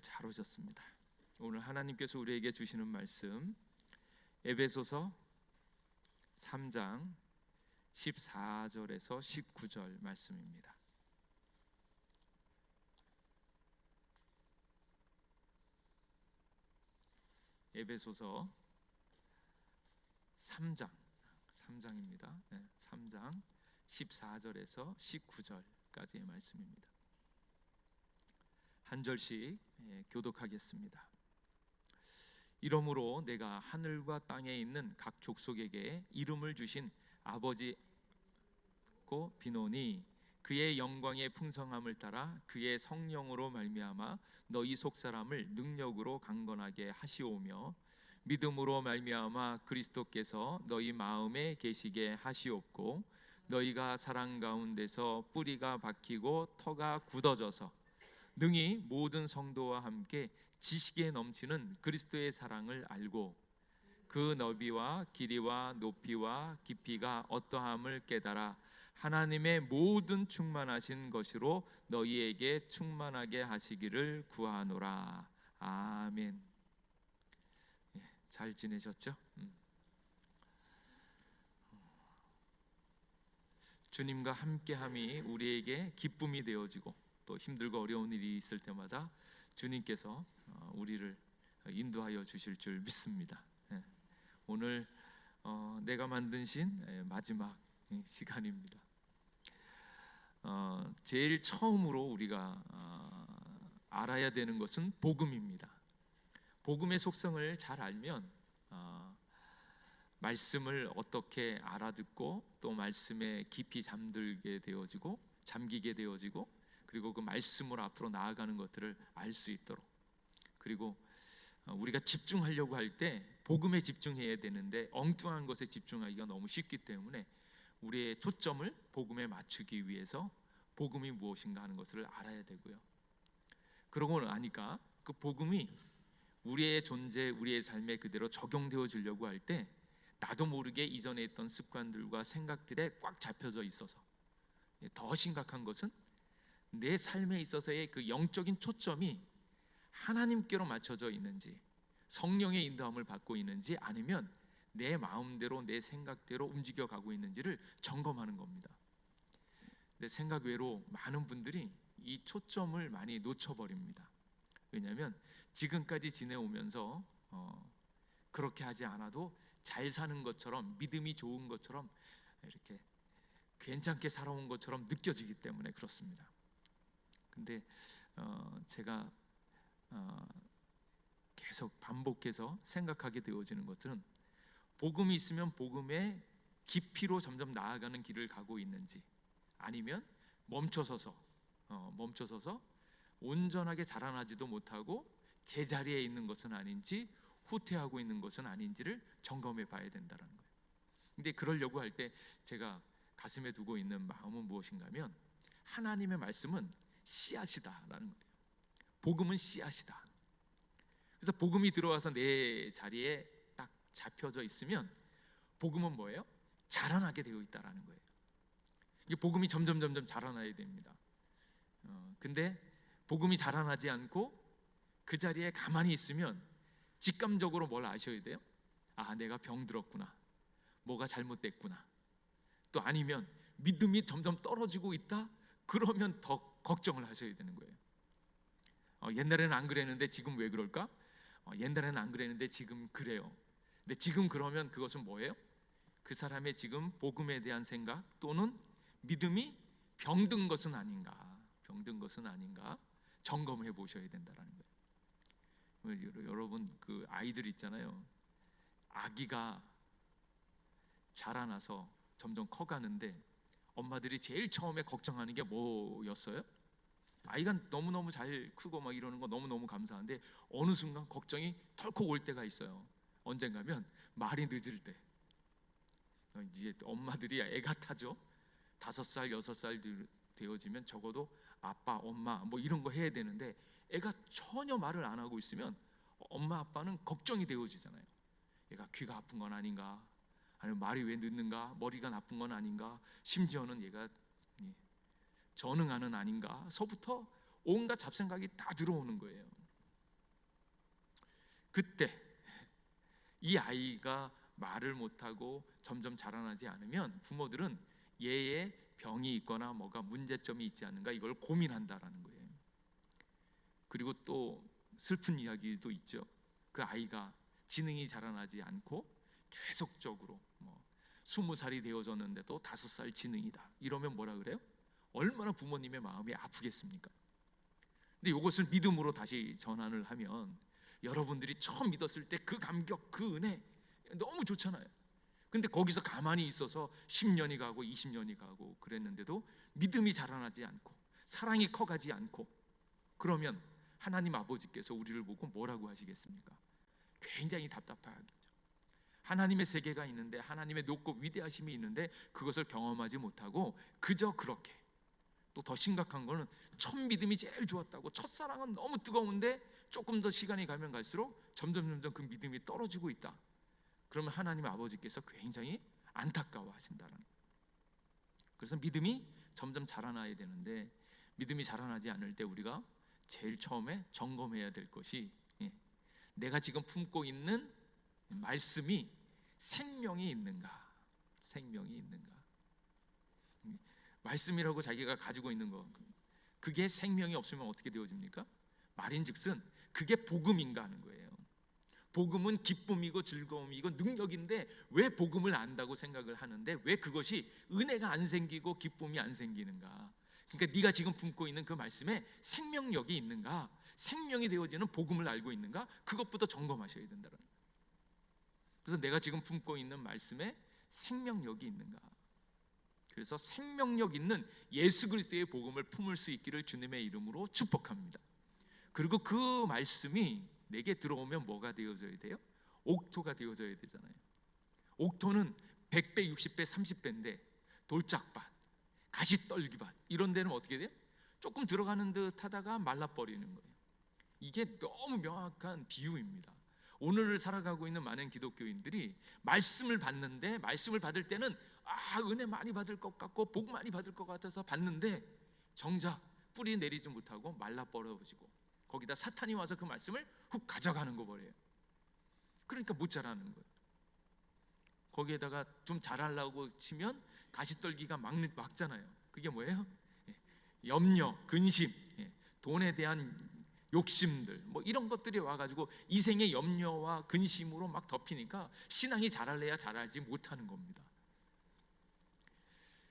잘 오셨습니다. 오늘 하나님께서 우리에게 주시는 말씀 에베소서 3장 14절에서 19절 말씀입니다. 에베소서 3장입니다. 3장 14절에서 19절까지의 말씀입니다. 한 절씩 교독하겠습니다. 이러므로 내가 하늘과 땅에 있는 각 족속에게 이름을 주신 아버지고 비노니 그의 영광의 풍성함을 따라 그의 성령으로 말미암아 너희 속사람을 능력으로 강건하게 하시오며 믿음으로 말미암아 그리스도께서 너희 마음에 계시게 하시옵고 너희가 사랑 가운데서 뿌리가 박히고 터가 굳어져서 능히 모든 성도와 함께 지식에 넘치는 그리스도의 사랑을 알고 그 너비와 길이와 높이와 깊이가 어떠함을 깨달아 하나님의 모든 충만하신 것으로 너희에게 충만하게 하시기를 구하노라. 아멘. 잘 지내셨죠? 주님과 함께함이 우리에게 기쁨이 되어지고 또 힘들고 어려운 일이 있을 때마다 주님께서 우리를 인도하여 주실 줄 믿습니다. 오늘 내가 만든 신 마지막 시간입니다. 제일 처음으로 우리가 알아야 되는 것은 복음입니다. 복음의 속성을 잘 알면 말씀을 어떻게 알아듣고 또 말씀에 깊이 잠기게 되어지고 그리고 그 말씀으로 앞으로 나아가는 것들을 알 수 있도록, 그리고 우리가 집중하려고 할 때 복음에 집중해야 되는데 엉뚱한 것에 집중하기가 너무 쉽기 때문에 우리의 초점을 복음에 맞추기 위해서 복음이 무엇인가 하는 것을 알아야 되고요. 그러고 나니까 그 복음이 우리의 존재, 우리의 삶에 그대로 적용되어지려고 할 때 나도 모르게 이전에 있던 습관들과 생각들에 꽉 잡혀져 있어서 더 심각한 것은 내 삶에 있어서의 그 영적인 초점이 하나님께로 맞춰져 있는지, 성령의 인도함을 받고 있는지, 아니면 내 마음대로 내 생각대로 움직여가고 있는지를 점검하는 겁니다. 근데 생각 외로 많은 분들이 이 초점을 많이 놓쳐버립니다. 왜냐하면 지금까지 지내오면서 그렇게 하지 않아도 잘 사는 것처럼, 믿음이 좋은 것처럼, 이렇게 괜찮게 살아온 것처럼 느껴지기 때문에 그렇습니다. 근데 제가 계속 반복해서 생각하게 되어지는 것들은 복음이 있으면 복음의 깊이로 점점 나아가는 길을 가고 있는지, 아니면 멈춰서서 온전하게 자라나지도 못하고 제자리에 있는 것은 아닌지, 후퇴하고 있는 것은 아닌지를 점검해 봐야 된다는 거예요. 근데 그러려고 할 때 제가 가슴에 두고 있는 마음은 무엇인가 하면, 하나님의 말씀은 씨앗이다라는 거예요. 복음은 씨앗이다. 그래서 복음이 들어와서 내 자리에 딱 잡혀져 있으면 복음은 뭐예요? 자라나게 되어 있다라는 거예요. 이게 복음이 점점 자라나야 됩니다. 근데 복음이 자라나지 않고 그 자리에 가만히 있으면 직감적으로 뭘 아셔야 돼요? 아, 내가 병들었구나, 뭐가 잘못됐구나. 또 아니면 믿음이 점점 떨어지고 있다? 그러면 더 걱정을 하셔야 되는 거예요. 옛날에는 안 그랬는데 지금 왜 그럴까? 옛날에는 안 그랬는데 지금 그래요. 근데 지금 그러면 그것은 뭐예요? 그 사람의 지금 복음에 대한 생각 또는 믿음이 병든 것은 아닌가 점검해 보셔야 된다는 거예요. 여러분, 그 아이들 있잖아요. 아기가 자라나서 점점 커가는데 엄마들이 제일 처음에 걱정하는 게 뭐였어요? 아이가 너무너무 잘 크고 막 이러는 거 너무너무 감사한데 어느 순간 걱정이 덜컥 올 때가 있어요. 언젠가면 말이 늦을 때. 이제 엄마들이 애가 타죠. 5살, 6살 되어지면 적어도 아빠, 엄마 뭐 이런 거 해야 되는데 애가 전혀 말을 안 하고 있으면 엄마, 아빠는 걱정이 되어지잖아요. 얘가 귀가 아픈 건 아닌가, 아니면 말이 왜 늦는가, 머리가 나쁜 건 아닌가, 심지어는 얘가 전응하는 아닌가 서부터 온갖 잡생각이 다 들어오는 거예요. 그때 이 아이가 말을 못하고 점점 자라나지 않으면 부모들은 얘의 병이 있거나 뭐가 문제점이 있지 않는가 이걸 고민한다라는 거예요. 그리고 또 슬픈 이야기도 있죠. 그 아이가 지능이 자라나지 않고 계속적으로 20살이 되어졌는데도 5살 지능이다 이러면 뭐라 그래요? 얼마나 부모님의 마음이 아프겠습니까? 근데 이것을 믿음으로 다시 전환을 하면 여러분들이 처음 믿었을 때 그 감격, 그 은혜 너무 좋잖아요. 근데 거기서 가만히 있어서 10년이 가고 20년이 가고 그랬는데도 믿음이 자라나지 않고 사랑이 커가지 않고, 그러면 하나님 아버지께서 우리를 보고 뭐라고 하시겠습니까? 굉장히 답답하겠죠. 하나님의 세계가 있는데, 하나님의 높고 위대하심이 있는데 그것을 경험하지 못하고 그저 그렇게, 또 더 심각한 거는 첫 믿음이 제일 좋았다고, 첫사랑은 너무 뜨거운데 조금 더 시간이 가면 갈수록 점점 그 믿음이 떨어지고 있다. 그러면 하나님 아버지께서 굉장히 안타까워 하신다는 거예요. 그래서 믿음이 점점 자라나야 되는데, 믿음이 자라나지 않을 때 우리가 제일 처음에 점검해야 될 것이, 내가 지금 품고 있는 말씀이 생명이 있는가? 생명이 있는가? 말씀이라고 자기가 가지고 있는 거, 그게 생명이 없으면 어떻게 되어집니까? 말인즉슨 그게 복음인가 하는 거예요. 복음은 기쁨이고 즐거움이고 능력인데 왜 복음을 안다고 생각을 하는데 왜 그것이 은혜가 안 생기고 기쁨이 안 생기는가? 그러니까 네가 지금 품고 있는 그 말씀에 생명력이 있는가? 생명이 되어지는 복음을 알고 있는가? 그것부터 점검하셔야 된다는 거예요. 그래서 내가 지금 품고 있는 말씀에 생명력이 있는가? 그래서 생명력 있는 예수 그리스도의 복음을 품을 수 있기를 주님의 이름으로 축복합니다. 그리고 그 말씀이 내게 들어오면 뭐가 되어져야 돼요? 옥토가 되어져야 되잖아요. 옥토는 100배, 60배, 30배인데 돌짝밭, 가시떨기밭 이런 데는 어떻게 돼요? 조금 들어가는 듯 하다가 말라버리는 거예요. 이게 너무 명확한 비유입니다. 오늘을 살아가고 있는 많은 기독교인들이 말씀을 받는데, 말씀을 받을 때는 은혜 많이 받을 것 같고 복 많이 받을 것 같아서 받는데 정작 뿌리 내리지 못하고 말라버려지고 거기다 사탄이 와서 그 말씀을 훅 가져가는 거 버려요. 그러니까 못 자라는 거예요. 거기에다가 좀 자라려고 치면 가시떨기가 막잖아요. 그게 뭐예요? 염려, 근심, 돈에 대한 욕심들 이런 것들이 와가지고 이생의 염려와 근심으로 막 덮이니까 신앙이 자랄래야 자라지 못하는 겁니다.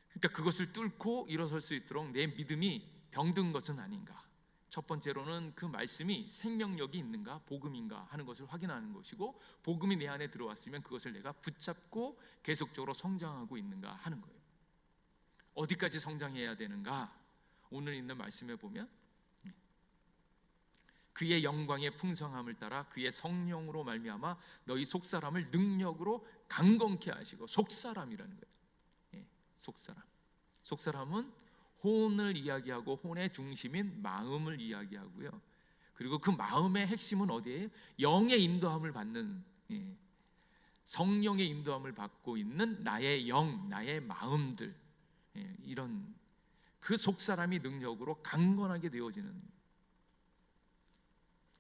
그러니까 그것을 뚫고 일어설 수 있도록 내 믿음이 병든 것은 아닌가. 첫 번째로는 그 말씀이 생명력이 있는가, 복음인가 하는 것을 확인하는 것이고, 복음이 내 안에 들어왔으면 그것을 내가 붙잡고 계속적으로 성장하고 있는가 하는 거예요. 어디까지 성장해야 되는가? 오늘 있는 말씀에 보면 그의 영광의 풍성함을 따라 그의 성령으로 말미암아 너희 속사람을 능력으로 강건케 하시고, 속사람이라는 거예요. 속사람. 속사람은 혼을 이야기하고 혼의 중심인 마음을 이야기하고요. 그리고 그 마음의 핵심은 어디에요? 영의 인도함을 받는, 성령의 인도함을 받고 있는 나의 영, 나의 마음들, 이런 그 속사람이 능력으로 강건하게 되어지는,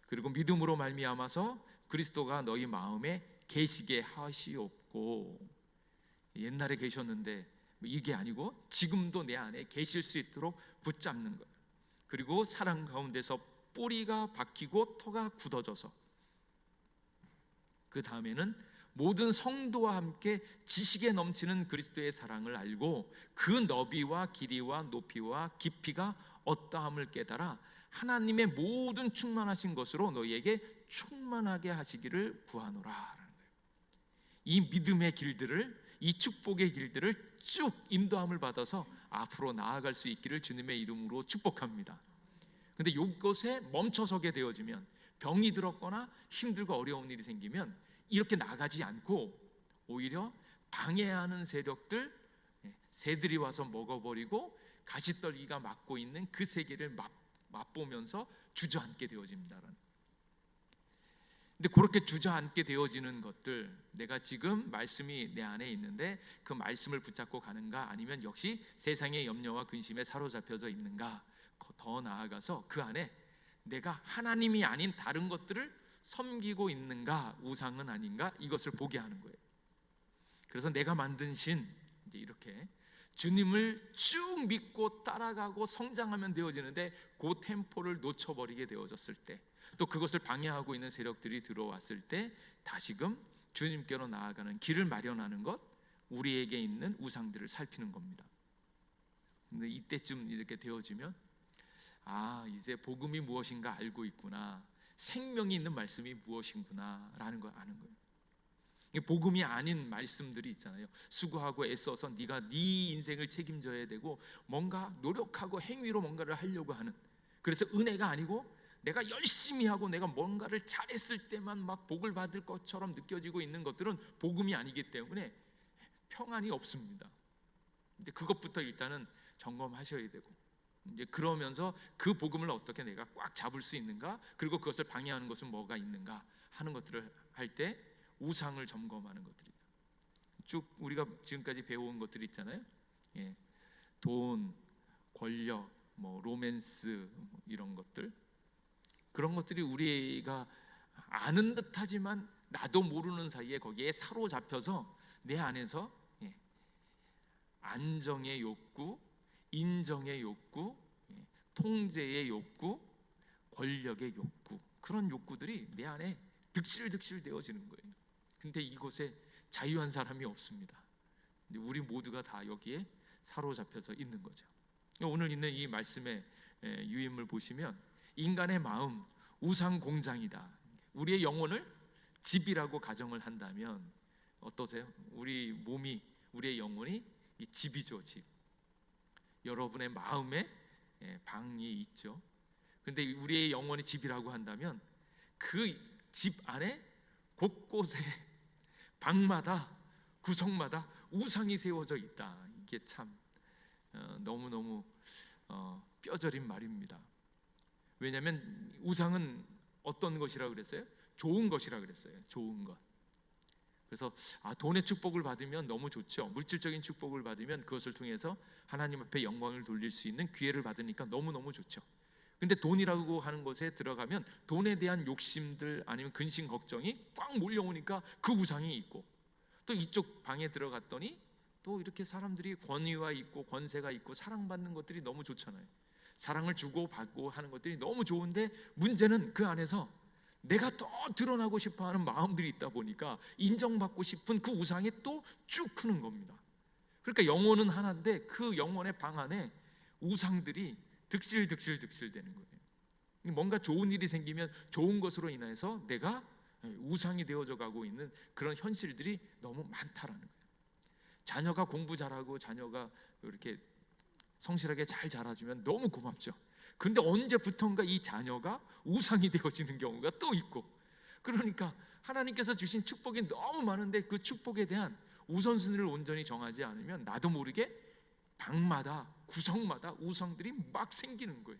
그리고 믿음으로 말미암아서 그리스도가 너희 마음에 계시게 하시옵고, 옛날에 계셨는데 이게 아니고 지금도 내 안에 계실 수 있도록 붙잡는 거예요. 그리고 사랑 가운데서 뿌리가 박히고 터가 굳어져서 그 다음에는 모든 성도와 함께 지식에 넘치는 그리스도의 사랑을 알고 그 너비와 길이와 높이와 깊이가 어떠함을 깨달아 하나님의 모든 충만하신 것으로 너희에게 충만하게 하시기를 구하노라. 이 믿음의 길들을, 이 축복의 길들을 쭉 인도함을 받아서 앞으로 나아갈 수 있기를 주님의 이름으로 축복합니다. 근데 이것에 멈춰서게 되어지면, 병이 들었거나 힘들고 어려운 일이 생기면 이렇게 나가지 않고 오히려 방해하는 세력들, 새들이 와서 먹어버리고 가시떨기가 막고 있는 그 세계를 맛보면서 주저앉게 되어집니다. 근데 그렇게 주저앉게 되어지는 것들, 내가 지금 말씀이 내 안에 있는데 그 말씀을 붙잡고 가는가, 아니면 역시 세상의 염려와 근심에 사로잡혀져 있는가, 더 나아가서 그 안에 내가 하나님이 아닌 다른 것들을 섬기고 있는가, 우상은 아닌가, 이것을 보게 하는 거예요. 그래서 내가 만든 신, 이제 이렇게 주님을 쭉 믿고 따라가고 성장하면 되어지는데, 그 템포를 놓쳐버리게 되어졌을 때, 또 그것을 방해하고 있는 세력들이 들어왔을 때 다시금 주님께로 나아가는 길을 마련하는 것, 우리에게 있는 우상들을 살피는 겁니다. 근데 이때쯤 이렇게 되어지면 이제 복음이 무엇인가 알고 있구나, 생명이 있는 말씀이 무엇인구나 라는 걸 아는 거예요. 복음이 아닌 말씀들이 있잖아요. 수고하고 애써서 네가 네 인생을 책임져야 되고 뭔가 노력하고 행위로 뭔가를 하려고 하는, 그래서 은혜가 아니고 내가 열심히 하고 내가 뭔가를 잘했을 때만 막 복을 받을 것처럼 느껴지고 있는 것들은 복음이 아니기 때문에 평안이 없습니다. 근데 그것부터 일단은 점검하셔야 되고, 이제 그러면서 그 복음을 어떻게 내가 꽉 잡을 수 있는가, 그리고 그것을 방해하는 것은 뭐가 있는가 하는 것들을 할 때 우상을 점검하는 것들이에요. 쭉 우리가 지금까지 배워온 것들이 있잖아요. 돈, 권력, 로맨스, 이런 것들, 그런 것들이 우리가 아는 듯하지만 나도 모르는 사이에 거기에 사로잡혀서 내 안에서 안정의 욕구, 인정의 욕구, 통제의 욕구, 권력의 욕구, 그런 욕구들이 내 안에 득실득실 되어지는 거예요. 근데 이곳에 자유한 사람이 없습니다. 우리 모두가 다 여기에 사로잡혀서 있는 거죠. 오늘 있는 이 말씀의 유인물 보시면, 인간의 마음 우상 공장이다. 우리의 영혼을 집이라고 가정을 한다면 어떠세요? 우리 몸이, 우리의 영혼이 이 집이죠, 집. 여러분의 마음에 방이 있죠. 근데 우리의 영혼이 집이라고 한다면 그 집 안에 곳곳에 방마다, 구석마다 우상이 세워져 있다. 이게 참 너무너무 뼈저린 말입니다. 왜냐하면 우상은 어떤 것이라고 그랬어요? 좋은 것이라고 그랬어요. 좋은 것. 그래서 돈의 축복을 받으면 너무 좋죠. 물질적인 축복을 받으면 그것을 통해서 하나님 앞에 영광을 돌릴 수 있는 기회를 받으니까 너무너무 좋죠. 근데 돈이라고 하는 것에 들어가면 돈에 대한 욕심들, 아니면 근심 걱정이 꽉 몰려오니까 그 우상이 있고, 또 이쪽 방에 들어갔더니 또 이렇게 사람들이 권위가 있고 권세가 있고 사랑받는 것들이 너무 좋잖아요. 사랑을 주고 받고 하는 것들이 너무 좋은데, 문제는 그 안에서 내가 더 드러나고 싶어하는 마음들이 있다 보니까 인정받고 싶은 그 우상이 또 쭉 크는 겁니다. 그러니까 영혼은 하나인데 그 영혼의 방 안에 우상들이 득실 되는 거예요. 뭔가 좋은 일이 생기면 좋은 것으로 인해서 내가 우상이 되어져 가고 있는 그런 현실들이 너무 많다라는 거예요. 자녀가 공부 잘하고 자녀가 이렇게 성실하게 잘 자라주면 너무 고맙죠. 근데 언제부턴가 이 자녀가 우상이 되어지는 경우가 또 있고, 그러니까 하나님께서 주신 축복이 너무 많은데 그 축복에 대한 우선순위를 온전히 정하지 않으면 나도 모르게 방마다, 구석마다 우상들이 막 생기는 거예요.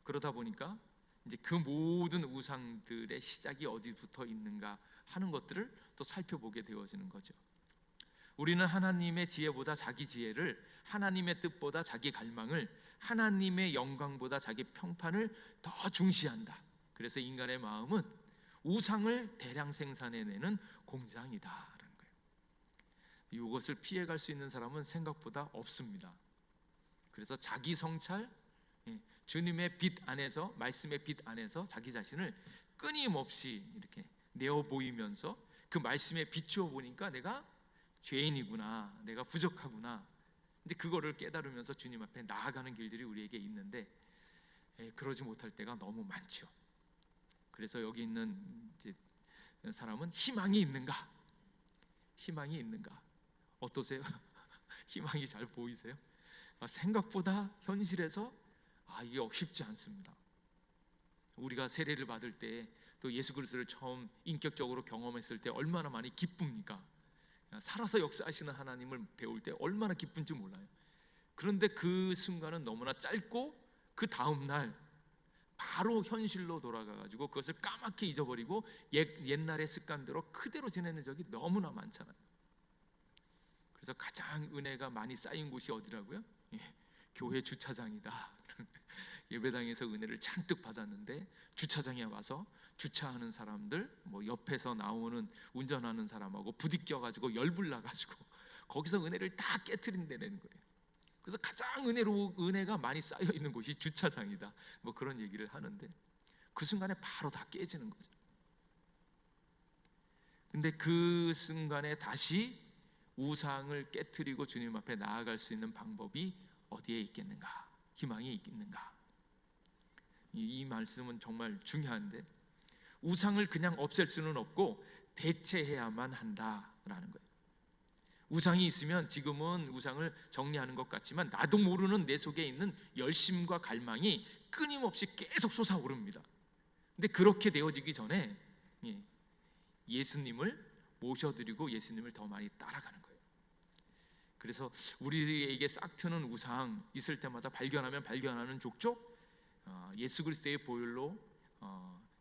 그러다 보니까 이제 그 모든 우상들의 시작이 어디부터 있는가 하는 것들을 또 살펴보게 되어지는 거죠. 우리는 하나님의 지혜보다 자기 지혜를, 하나님의 뜻보다 자기 갈망을, 하나님의 영광보다 자기 평판을 더 중시한다. 그래서 인간의 마음은 우상을 대량 생산해내는 공장이다라는 거예요. 이것을 피해갈 수 있는 사람은 생각보다 없습니다. 그래서 자기 성찰, 주님의 빛 안에서, 말씀의 빛 안에서 자기 자신을 끊임없이 이렇게 내어 보이면서 그 말씀에 비추어 보니까 내가 죄인이구나, 내가 부족하구나, 이제 그거를 깨달으면서 주님 앞에 나아가는 길들이 우리에게 있는데, 그러지 못할 때가 너무 많죠. 그래서 여기 있는 이제 사람은 희망이 있는가? 희망이 있는가? 어떠세요? 희망이 잘 보이세요? 생각보다 현실에서 이게 쉽지 않습니다. 우리가 세례를 받을 때, 또 예수 그리스도를 처음 인격적으로 경험했을 때 얼마나 많이 기쁩니까? 살아서 역사하시는 하나님을 배울 때 얼마나 기쁜지 몰라요. 그런데 그 순간은 너무나 짧고, 그 다음 날 바로 현실로 돌아가가지고 그것을 까맣게 잊어버리고 옛날의 습관대로 그대로 지내는 적이 너무나 많잖아요. 그래서 가장 은혜가 많이 쌓인 곳이 어디라고요? 교회 주차장이다. 예배당에서 은혜를 잔뜩 받았는데 주차장에 와서 주차하는 사람들, 뭐 옆에서 나오는 운전하는 사람하고 부딪혀 가지고 열불나 가지고 거기서 은혜를 다 깨트린다는 거예요. 그래서 가장 은혜가 많이 쌓여 있는 곳이 주차장이다, 뭐 그런 얘기를 하는데 그 순간에 바로 다 깨지는 거죠. 근데 그 순간에 다시 우상을 깨트리고 주님 앞에 나아갈 수 있는 방법이 어디에 있겠는가? 희망이 있겠는가? 이 말씀은 정말 중요한데, 우상을 그냥 없앨 수는 없고 대체해야만 한다라는 거예요. 우상이 있으면 지금은 우상을 정리하는 것 같지만 나도 모르는 내 속에 있는 열심과 갈망이 끊임없이 계속 솟아오릅니다. 근데 그렇게 되어지기 전에 예수님을 모셔드리고 예수님을 더 많이 따라가는 거예요. 그래서 우리에게 싹트는 우상 있을 때마다 발견하면 발견하는 족족 예수 그리스도의 보혈로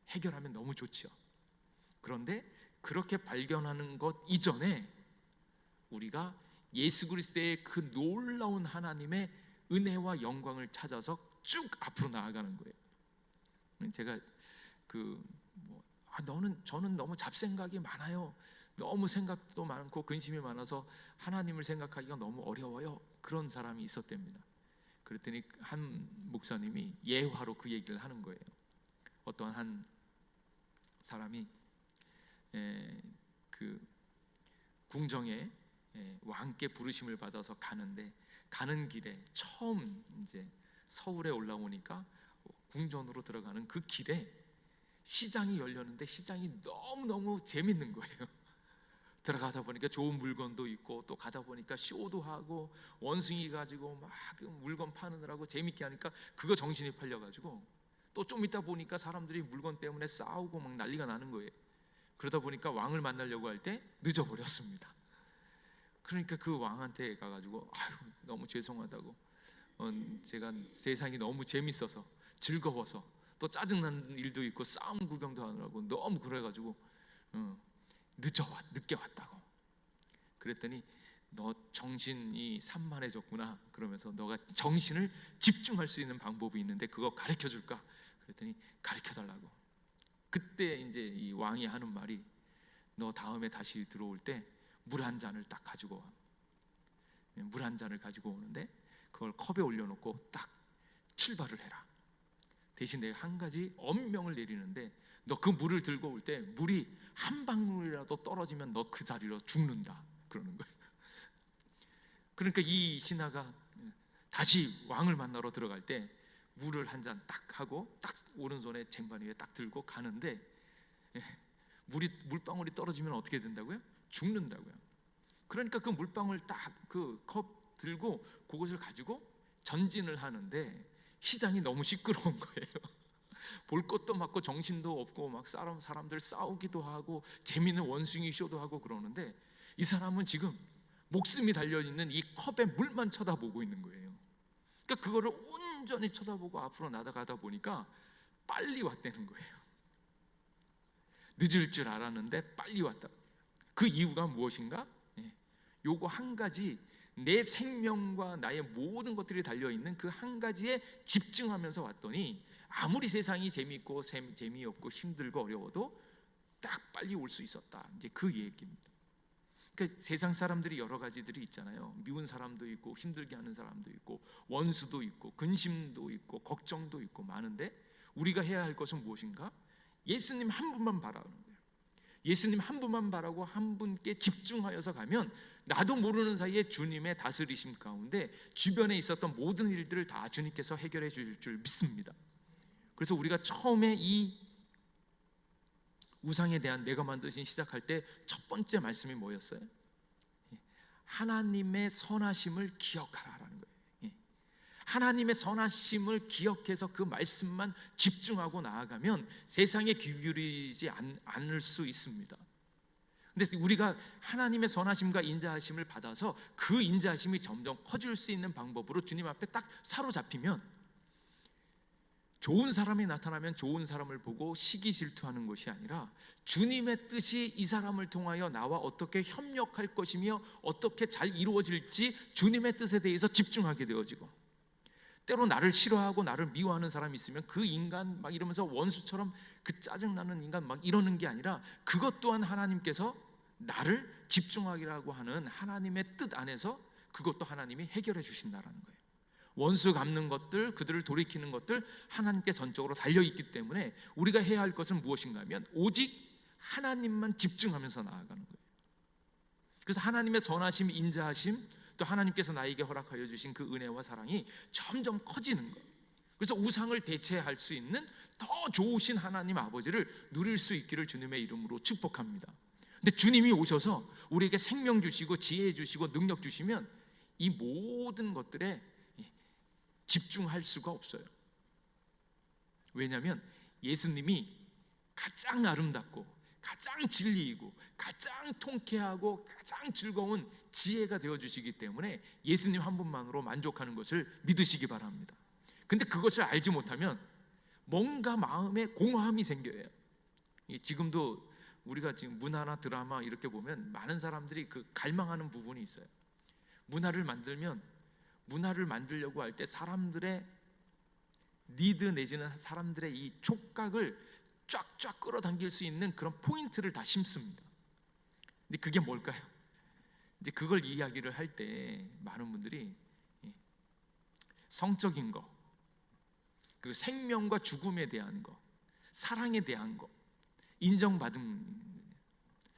해결하면 너무 좋죠. 그런데 그렇게 발견하는 것 이전에 우리가 예수 그리스도의 그 놀라운 하나님의 은혜와 영광을 찾아서 쭉 앞으로 나아가는 거예요. 제가 저는 너무 잡생각이 많아요, 너무 생각도 많고 근심이 많아서 하나님을 생각하기가 너무 어려워요, 그런 사람이 있었답니다. 그랬더니 한 목사님이 예화로 그 얘기를 하는 거예요. 어떤 한 사람이 그 궁정에 왕께 부르심을 받아서 가는데, 가는 길에 처음 이제 서울에 올라오니까 궁전으로 들어가는 그 길에 시장이 열렸는데 시장이 너무너무 재밌는 거예요. 들어가다 보니까 좋은 물건도 있고, 또 가다 보니까 쇼도 하고 원숭이 가지고 막 물건 파느라고 재밌게 하니까 그거 정신이 팔려가지고 또 좀 있다 보니까 사람들이 물건 때문에 싸우고 막 난리가 나는 거예요. 그러다 보니까 왕을 만나려고 할 때 늦어버렸습니다. 그러니까 그 왕한테 가가지고 너무 죄송하다고, 제가 세상이 너무 재밌어서 즐거워서 또 짜증나는 일도 있고 싸움 구경도 하느라고 너무 그래가지고 늦게 왔다고. 그랬더니 너 정신이 산만해졌구나, 그러면서 너가 정신을 집중할 수 있는 방법이 있는데 그거 가르쳐 줄까? 그랬더니 가르쳐 달라고. 그때 이제 이 왕이 하는 말이, 너 다음에 다시 들어올 때 물 한 잔을 딱 가지고 와. 물 한 잔을 가지고 오는데 그걸 컵에 올려놓고 딱 출발을 해라. 대신 내가 한 가지 엄명을 내리는데, 너 그 물을 들고 올 때 물이 한 방울이라도 떨어지면 너 그 자리로 죽는다, 그러는 거예요. 그러니까 이 신하가 다시 왕을 만나러 들어갈 때 물을 한 잔 딱 하고 딱 오른손에 쟁반 위에 딱 들고 가는데, 물방울이 떨어지면 어떻게 된다고요? 죽는다고요. 그러니까 그 물방울 딱 그 컵 들고 그것을 가지고 전진을 하는데 시장이 너무 시끄러운 거예요. 볼 것도 많고 정신도 없고 막 사람들 싸우기도 하고 재미있는 원숭이 쇼도 하고 그러는데, 이 사람은 지금 목숨이 달려있는 이 컵에 물만 쳐다보고 있는 거예요. 그러니까 그거를 온전히 쳐다보고 앞으로 나아가다 보니까 빨리 왔다는 거예요. 늦을 줄 알았는데 빨리 왔다. 그 이유가 무엇인가? 요거 한 가지, 내 생명과 나의 모든 것들이 달려있는 그 한 가지에 집중하면서 왔더니 아무리 세상이 재미있고 재미없고 힘들고 어려워도 딱 빨리 올 수 있었다, 이제 그 얘기입니다. 그러니까 세상 사람들이 여러 가지들이 있잖아요. 미운 사람도 있고 힘들게 하는 사람도 있고 원수도 있고 근심도 있고 걱정도 있고 많은데, 우리가 해야 할 것은 무엇인가? 예수님 한 분만 바라는 거예요. 예수님 한 분만 바라고 한 분께 집중하여서 가면 나도 모르는 사이에 주님의 다스리심 가운데 주변에 있었던 모든 일들을 다 주님께서 해결해 주실 줄 믿습니다. 그래서 우리가 처음에 이 우상에 대한 내가 만드신 시작할 때 첫 번째 말씀이 뭐였어요? 하나님의 선하심을 기억하라라는 거예요. 하나님의 선하심을 기억해서 그 말씀만 집중하고 나아가면 세상에 귀 기울이지 않을 수 있습니다. 근데 우리가 하나님의 선하심과 인자하심을 받아서 그 인자하심이 점점 커질 수 있는 방법으로 주님 앞에 딱 사로잡히면, 좋은 사람이 나타나면 좋은 사람을 보고 시기 질투하는 것이 아니라 주님의 뜻이 이 사람을 통하여 나와 어떻게 협력할 것이며 어떻게 잘 이루어질지 주님의 뜻에 대해서 집중하게 되어지고, 때로 나를 싫어하고 나를 미워하는 사람이 있으면 그 인간 막 이러면서 원수처럼 그 짜증나는 인간 막 이러는 게 아니라, 그것 또한 하나님께서 나를 집중하기라고 하는 하나님의 뜻 안에서 그것도 하나님이 해결해 주신다라는 거예요. 원수 갚는 것들, 그들을 돌이키는 것들 하나님께 전적으로 달려있기 때문에 우리가 해야 할 것은 무엇인가 하면 오직 하나님만 집중하면서 나아가는 거예요. 그래서 하나님의 선하심, 인자하심, 또 하나님께서 나에게 허락하여 주신 그 은혜와 사랑이 점점 커지는 거예요. 그래서 우상을 대체할 수 있는 더 좋으신 하나님 아버지를 누릴 수 있기를 주님의 이름으로 축복합니다. 근데 주님이 오셔서 우리에게 생명 주시고 지혜 주시고 능력 주시면 이 모든 것들에 집중할 수가 없어요. 왜냐하면 예수님이 가장 아름답고 가장 진리이고 가장 통쾌하고 가장 즐거운 지혜가 되어주시기 때문에 예수님 한 분만으로 만족하는 것을 믿으시기 바랍니다. 근데 그것을 알지 못하면 뭔가 마음에 공허함이 생겨요. 지금도 우리가 지금 문화나 드라마 이렇게 보면 많은 사람들이 그 갈망하는 부분이 있어요. 문화를 만들려고 할 때 사람들의 니드 내지는 사람들의 이 촉각을 쫙쫙 끌어당길 수 있는 그런 포인트를 다 심습니다. 근데 그게 뭘까요? 이제 그걸 이야기를 할 때 많은 분들이 성적인 거, 그 생명과 죽음에 대한 거, 사랑에 대한 거, 인정받음,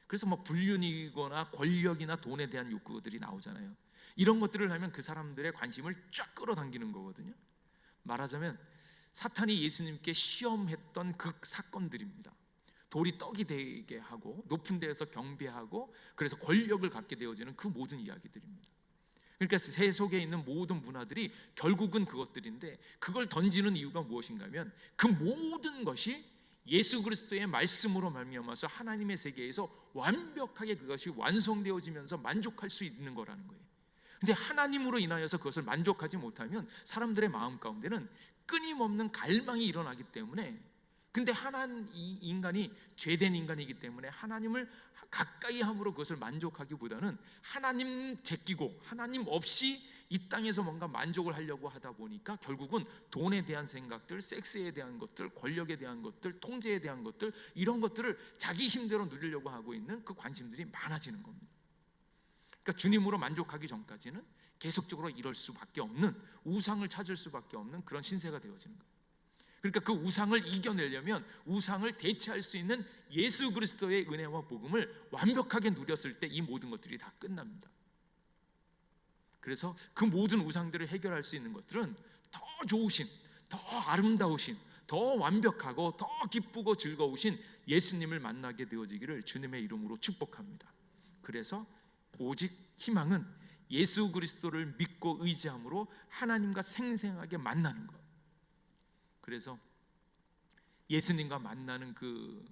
그래서 뭐 불륜이거나 권력이나 돈에 대한 욕구들이 나오잖아요. 이런 것들을 하면 그 사람들의 관심을 쫙 끌어당기는 거거든요. 말하자면 사탄이 예수님께 시험했던 그 사건들입니다. 돌이 떡이 되게 하고 높은 데에서 경배하고 그래서 권력을 갖게 되어지는 그 모든 이야기들입니다. 그러니까 세속에 있는 모든 문화들이 결국은 그것들인데, 그걸 던지는 이유가 무엇인가 하면 그 모든 것이 예수 그리스도의 말씀으로 말미암아서 하나님의 세계에서 완벽하게 그것이 완성되어지면서 만족할 수 있는 거라는 거예요. 근데 하나님으로 인하여서 그것을 만족하지 못하면 사람들의 마음 가운데는 끊임없는 갈망이 일어나기 때문에, 근데 이 인간이 죄된 인간이기 때문에 하나님을 가까이 함으로 그것을 만족하기보다는 하나님 제끼고 하나님 없이 이 땅에서 뭔가 만족을 하려고 하다 보니까 결국은 돈에 대한 생각들, 섹스에 대한 것들, 권력에 대한 것들, 통제에 대한 것들, 이런 것들을 자기 힘대로 누리려고 하고 있는 그 관심들이 많아지는 겁니다. 그러니까 주님으로 만족하기 전까지는 계속적으로 이럴 수밖에 없는, 우상을 찾을 수밖에 없는 그런 신세가 되어지는 거예요. 그러니까 그 우상을 이겨내려면 우상을 대체할 수 있는 예수 그리스도의 은혜와 복음을 완벽하게 누렸을 때 이 모든 것들이 다 끝납니다. 그래서 그 모든 우상들을 해결할 수 있는 것들은 더 좋으신, 더 아름다우신, 더 완벽하고 더 기쁘고 즐거우신 예수님을 만나게 되어지기를 주님의 이름으로 축복합니다. 그래서 오직 희망은 예수 그리스도를 믿고 의지함으로 하나님과 생생하게 만나는 것. 그래서 예수님과 만나는 그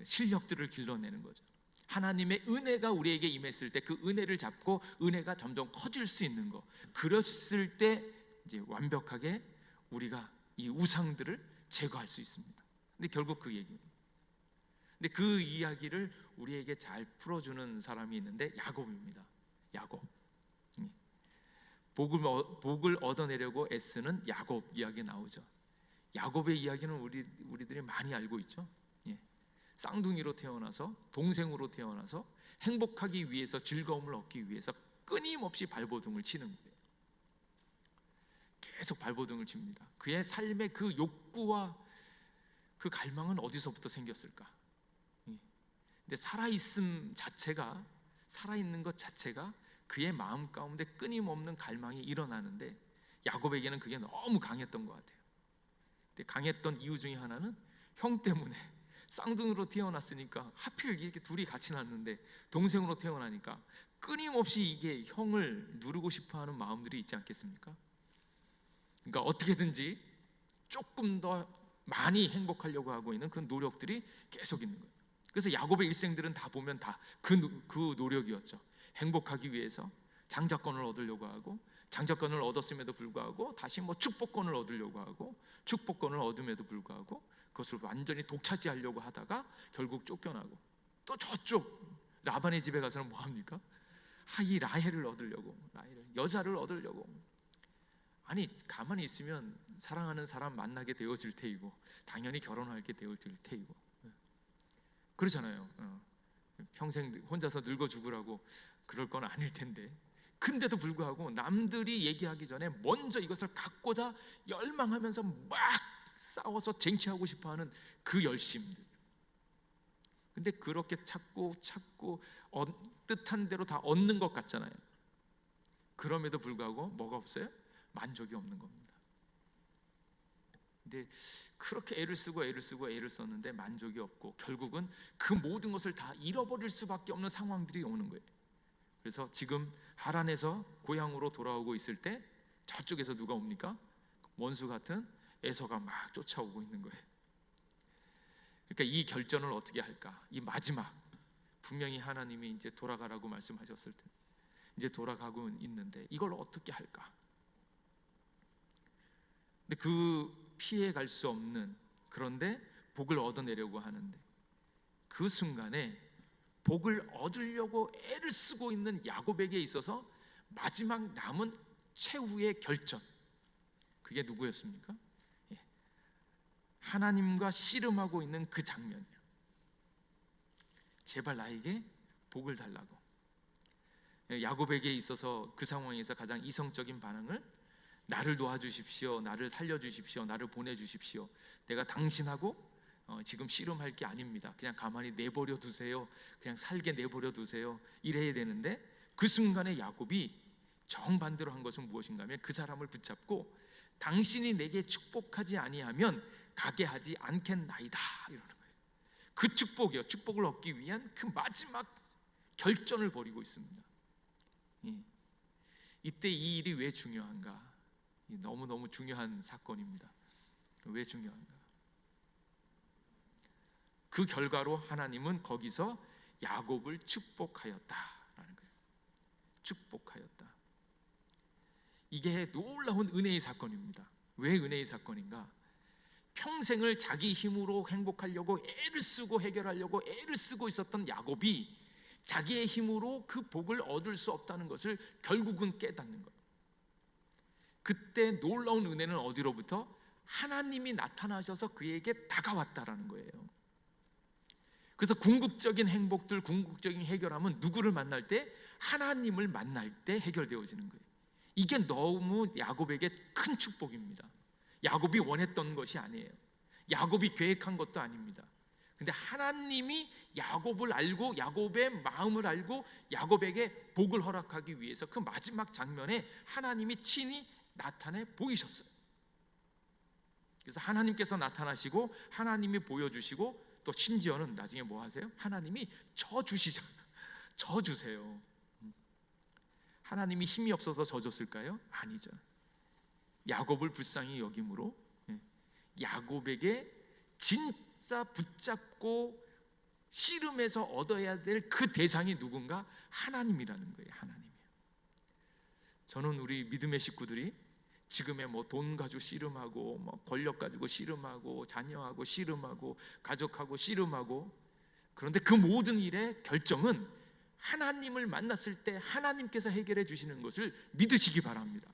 실력들을 길러내는 거죠. 하나님의 은혜가 우리에게 임했을 때 그 은혜를 잡고 은혜가 점점 커질 수 있는 거. 그랬을 때 이제 완벽하게 우리가 이 우상들을 제거할 수 있습니다. 근데 결국 그 얘기입니다. 근데 그 이야기를 우리에게 잘 풀어주는 사람이 있는데 야곱입니다. 야곱. 복을 얻어내려고 애쓰는 야곱 이야기 나오죠. 야곱의 이야기는 우리들이 많이 알고 있죠. 쌍둥이로 태어나서, 동생으로 태어나서 행복하기 위해서, 즐거움을 얻기 위해서 끊임없이 발버둥을 치는 거예요. 계속 발버둥을 칩니다. 그의 삶의 그 욕구와 그 갈망은 어디서부터 생겼을까? 근데 살아있는 것 자체가 그의 마음 가운데 끊임없는 갈망이 일어나는데, 야곱에게는 그게 너무 강했던 것 같아요. 근데 강했던 이유 중에 하나는 형 때문에, 쌍둥이로 태어났으니까 하필 이렇게 둘이 같이 났는데 동생으로 태어나니까 끊임없이 이게 형을 누르고 싶어하는 마음들이 있지 않겠습니까? 그러니까 어떻게든지 조금 더 많이 행복하려고 하고 있는 그 노력들이 계속 있는 거예요. 그래서 야곱의 일생들은 다 보면 다 그 노력이었죠. 행복하기 위해서 장자권을 얻으려고 하고, 장자권을 얻었음에도 불구하고 다시 뭐 축복권을 얻으려고 하고, 축복권을 얻음에도 불구하고 그것을 완전히 독차지하려고 하다가 결국 쫓겨나고, 또 저쪽 라반의 집에 가서는 뭐 합니까? 이 라헬을 얻으려고, 여자를 얻으려고. 아니 가만히 있으면 사랑하는 사람 만나게 되어질 테이고 당연히 결혼하게 되어질 테이고 그렇잖아요. 평생 혼자서 늙어 죽으라고 그럴 건 아닐 텐데, 근데도 불구하고 남들이 얘기하기 전에 먼저 이것을 갖고자 열망하면서 막 싸워서 쟁취하고 싶어하는 그 열심들. 근데 그렇게 찾고 뜻한 대로 다 얻는 것 같잖아요. 그럼에도 불구하고 뭐가 없어요? 만족이 없는 겁니다. 근데 그렇게 애를 썼는데 만족이 없고 결국은 그 모든 것을 다 잃어버릴 수밖에 없는 상황들이 오는 거예요. 그래서 지금 하란에서 고향으로 돌아오고 있을 때 저쪽에서 누가 옵니까? 원수 같은 에서가 막 쫓아오고 있는 거예요. 그러니까 이 결전을 어떻게 할까? 이 마지막, 분명히 하나님이 이제 돌아가라고 말씀하셨을 때 이제 돌아가고 있는데 이걸 어떻게 할까? 근데 그 피해 갈 수 없는, 그런데 복을 얻어내려고 하는데 그 순간에 복을 얻으려고 애를 쓰고 있는 야곱에게 있어서 마지막 남은 최후의 결전, 그게 누구였습니까? 하나님과 씨름하고 있는 그 장면이에요. 제발 나에게 복을 달라고. 야곱에게 있어서 그 상황에서 가장 이성적인 반응을, 나를 도와주십시오, 나를 살려주십시오, 나를 보내주십시오, 내가 당신하고 지금 씨름할 게 아닙니다, 그냥 가만히 내버려 두세요, 그냥 살게 내버려 두세요, 이래야 되는데 그 순간에 야곱이 정반대로 한 것은 무엇인가 하면 그 사람을 붙잡고 당신이 내게 축복하지 아니하면 가게 하지 않겠나이다, 이러는 거예요. 그 축복이요, 축복을 얻기 위한 그 마지막 결전을 벌이고 있습니다. 이때 이 일이 왜 중요한가? 너무너무 중요한 사건입니다. 왜 중요한가? 그 결과로 하나님은 거기서 야곱을 축복하였다라는 거예요. 축복하였다. 이게 놀라운 은혜의 사건입니다. 왜 은혜의 사건인가? 평생을 자기 힘으로 행복하려고 애를 쓰고 해결하려고 애를 쓰고 있었던 야곱이 자기의 힘으로 그 복을 얻을 수 없다는 것을 결국은 깨닫는 거예요. 그때 놀라운 은혜는 어디로부터? 하나님이 나타나셔서 그에게 다가왔다라는 거예요. 그래서 궁극적인 행복들, 궁극적인 해결함은 누구를 만날 때? 하나님을 만날 때 해결되어지는 거예요. 이게 너무 야곱에게 큰 축복입니다. 야곱이 원했던 것이 아니에요. 야곱이 계획한 것도 아닙니다. 근데 하나님이 야곱을 알고 야곱의 마음을 알고 야곱에게 복을 허락하기 위해서 그 마지막 장면에 하나님이 친히 나타내 보이셨어요. 그래서 하나님께서 나타나시고 하나님이 보여주시고 또 심지어는 나중에 뭐 하세요? 하나님이 져주시잖아요. 져주세요. 하나님이 힘이 없어서 져줬을까요? 아니죠. 야곱을 불쌍히 여김으로 야곱에게 진짜 붙잡고 씨름해서 얻어야 될 그 대상이 누군가? 하나님이라는 거예요. 하나님이에요. 저는 우리 믿음의 식구들이 지금의 뭐 돈 가지고 씨름하고 뭐 권력 가지고 씨름하고 자녀하고 씨름하고 가족하고 씨름하고, 그런데 그 모든 일의 결정은 하나님을 만났을 때 하나님께서 해결해 주시는 것을 믿으시기 바랍니다.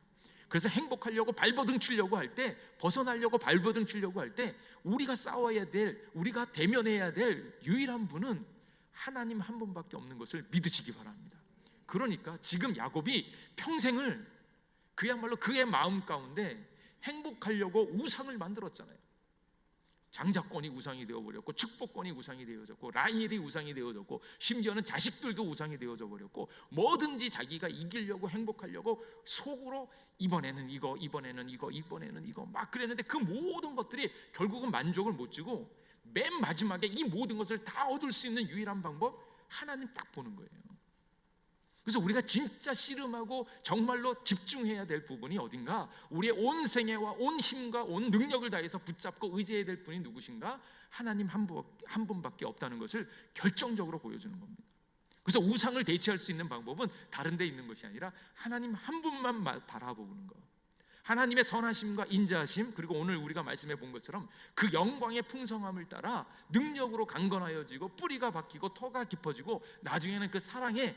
그래서 행복하려고 발버둥 치려고 할 때, 벗어나려고 발버둥 치려고 할 때 우리가 싸워야 될, 우리가 대면해야 될 유일한 분은 하나님 한 분밖에 없는 것을 믿으시기 바랍니다. 그러니까 지금 야곱이 평생을 그야말로 그의 마음 가운데 행복하려고 우상을 만들었잖아요. 장자권이 우상이 되어버렸고, 축복권이 우상이 되어졌고, 라헬이 우상이 되어졌고, 심지어는 자식들도 우상이 되어져 버렸고, 뭐든지 자기가 이기려고 행복하려고 속으로 이번에는 이거, 이번에는 이거, 이번에는 이거 막 그랬는데 그 모든 것들이 결국은 만족을 못 주고 맨 마지막에 이 모든 것을 다 얻을 수 있는 유일한 방법, 하나님 딱 보는 거예요. 그래서 우리가 진짜 씨름하고 정말로 집중해야 될 부분이 어딘가? 우리의 온 생애와 온 힘과 온 능력을 다해서 붙잡고 의지해야 될 분이 누구신가? 하나님 한 분밖에 없다는 것을 결정적으로 보여주는 겁니다. 그래서 우상을 대체할 수 있는 방법은 다른 데 있는 것이 아니라 하나님 한 분만 바라보는 것. 하나님의 선하심과 인자하심, 그리고 오늘 우리가 말씀해 본 것처럼 그 영광의 풍성함을 따라 능력으로 강건하여지고 뿌리가 박히고 터가 깊어지고 나중에는 그 사랑에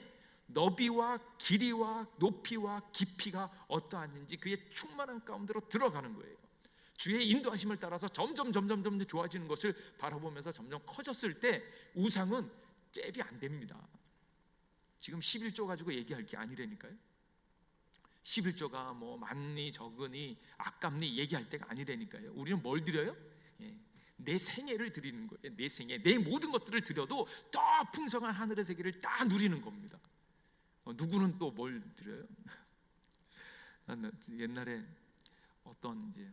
너비와 길이와 높이와 깊이가 어떠한지 그의 충만한 가운데로 들어가는 거예요. 주의 인도하심을 따라서 점점 좋아지는 것을 바라보면서 점점 커졌을 때 우상은 잽이 안 됩니다. 지금 11조 가지고 얘기할 게 아니라니까요. 11조가 뭐 많니 적으니 아깝니 얘기할 때가 아니라니까요. 우리는 뭘 드려요? 내 생애를 드리는 거예요. 내 생애, 내 모든 것들을 드려도 더 풍성한 하늘의 세계를 다 누리는 겁니다. 누구는 또 뭘 드려요? 옛날에 어떤 이제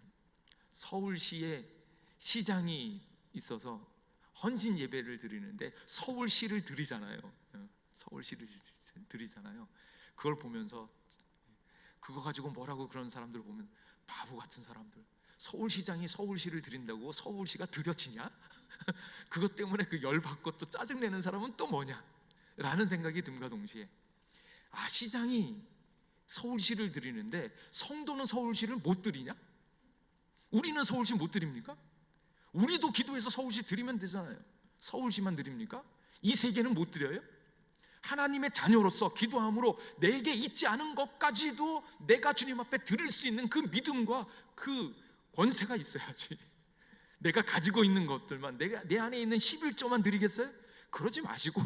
서울시에 시장이 있어서 헌신 예배를 드리는데 서울시를 드리잖아요. 서울시를 드리잖아요. 그걸 보면서 그거 가지고 뭐라고 그런 사람들 보면 바보 같은 사람들. 서울시장이 서울시를 드린다고 서울시가 드려지냐? 그것 때문에 그 열받고 또 짜증내는 사람은 또 뭐냐? 라는 생각이 듦과 동시에 시장이 서울시를 드리는데 성도는 서울시를 못 드리냐? 우리는 서울시 못 드립니까? 우리도 기도해서 서울시 드리면 되잖아요. 서울시만 드립니까? 이 세계는 못 드려요? 하나님의 자녀로서 기도함으로 내게 있지 않은 것까지도 내가 주님 앞에 드릴 수 있는 그 믿음과 그 권세가 있어야지. 내가 가지고 있는 것들만, 내 안에 있는 11조만 드리겠어요? 그러지 마시고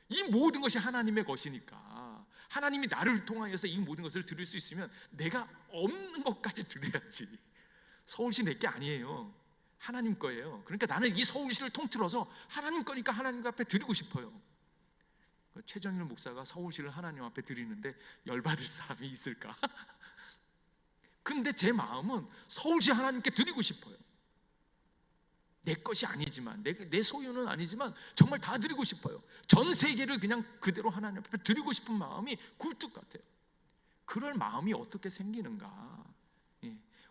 이 모든 것이 하나님의 것이니까 하나님이 나를 통하여서 이 모든 것을 드릴 수 있으면 내가 없는 것까지 드려야지. 서울시 내 게 아니에요. 하나님 거예요. 그러니까 나는 이 서울시를 통틀어서 하나님 거니까 하나님 앞에 드리고 싶어요. 최정일 목사가 서울시를 하나님 앞에 드리는데 열받을 사람이 있을까? 근데 제 마음은 서울시 하나님께 드리고 싶어요. 내 것이 아니지만, 내 소유는 아니지만 정말 다 드리고 싶어요. 전 세계를 그냥 그대로 하나님 앞에 드리고 싶은 마음이 굴뚝 같아요. 그럴 마음이 어떻게 생기는가?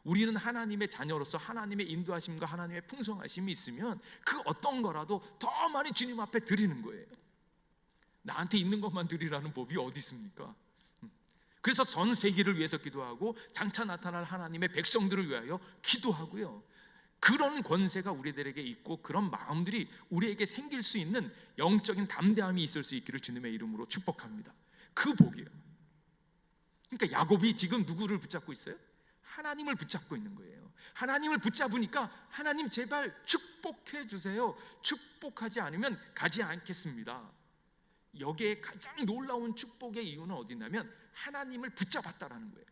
우리는 하나님의 자녀로서 하나님의 인도하심과 하나님의 풍성하심이 있으면 그 어떤 거라도 더 많이 주님 앞에 드리는 거예요. 나한테 있는 것만 드리라는 법이 어디 있습니까? 그래서 전 세계를 위해서 기도하고 장차 나타날 하나님의 백성들을 위하여 기도하고요. 그런 권세가 우리들에게 있고 그런 마음들이 우리에게 생길 수 있는 영적인 담대함이 있을 수 있기를 주님의 이름으로 축복합니다. 그 복이에요. 그러니까 야곱이 지금 누구를 붙잡고 있어요? 하나님을 붙잡고 있는 거예요. 하나님을 붙잡으니까 하나님 제발 축복해 주세요. 축복하지 않으면 가지 않겠습니다. 여기에 가장 놀라운 축복의 이유는 어디냐면 하나님을 붙잡았다라는 거예요.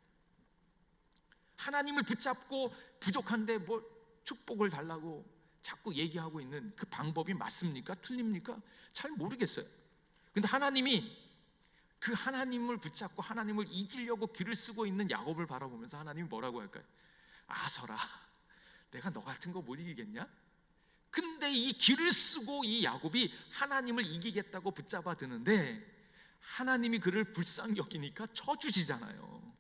하나님을 붙잡고 부족한데 뭐 축복을 달라고 자꾸 얘기하고 있는 그 방법이 맞습니까? 틀립니까? 잘 모르겠어요. 근데 하나님이 그 하나님을 붙잡고 하나님을 이기려고 길을 쓰고 있는 야곱을 바라보면서 하나님이 뭐라고 할까요? 아서라, 내가 너 같은 거 못 이기겠냐? 근데 이 길을 쓰고 이 야곱이 하나님을 이기겠다고 붙잡아 드는데 하나님이 그를 불쌍히 여기니까 쳐주시잖아요.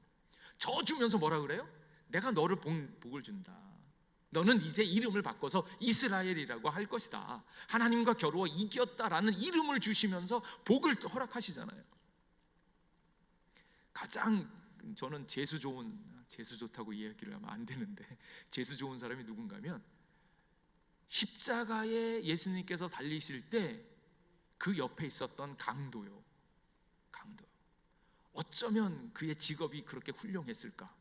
쳐주면서 뭐라 그래요? 내가 너를 복을 준다. 너는 이제 이름을 바꿔서 이스라엘이라고 할 것이다. 하나님과 겨루어 이겼다라는 이름을 주시면서 복을 허락하시잖아요. 가장 저는 재수 좋다고 이야기를 하면 안 되는데 재수 좋은 사람이 누군가 하면 십자가에 예수님께서 달리실 때 그 옆에 있었던 강도요. 강도. 어쩌면 그의 직업이 그렇게 훌륭했을까?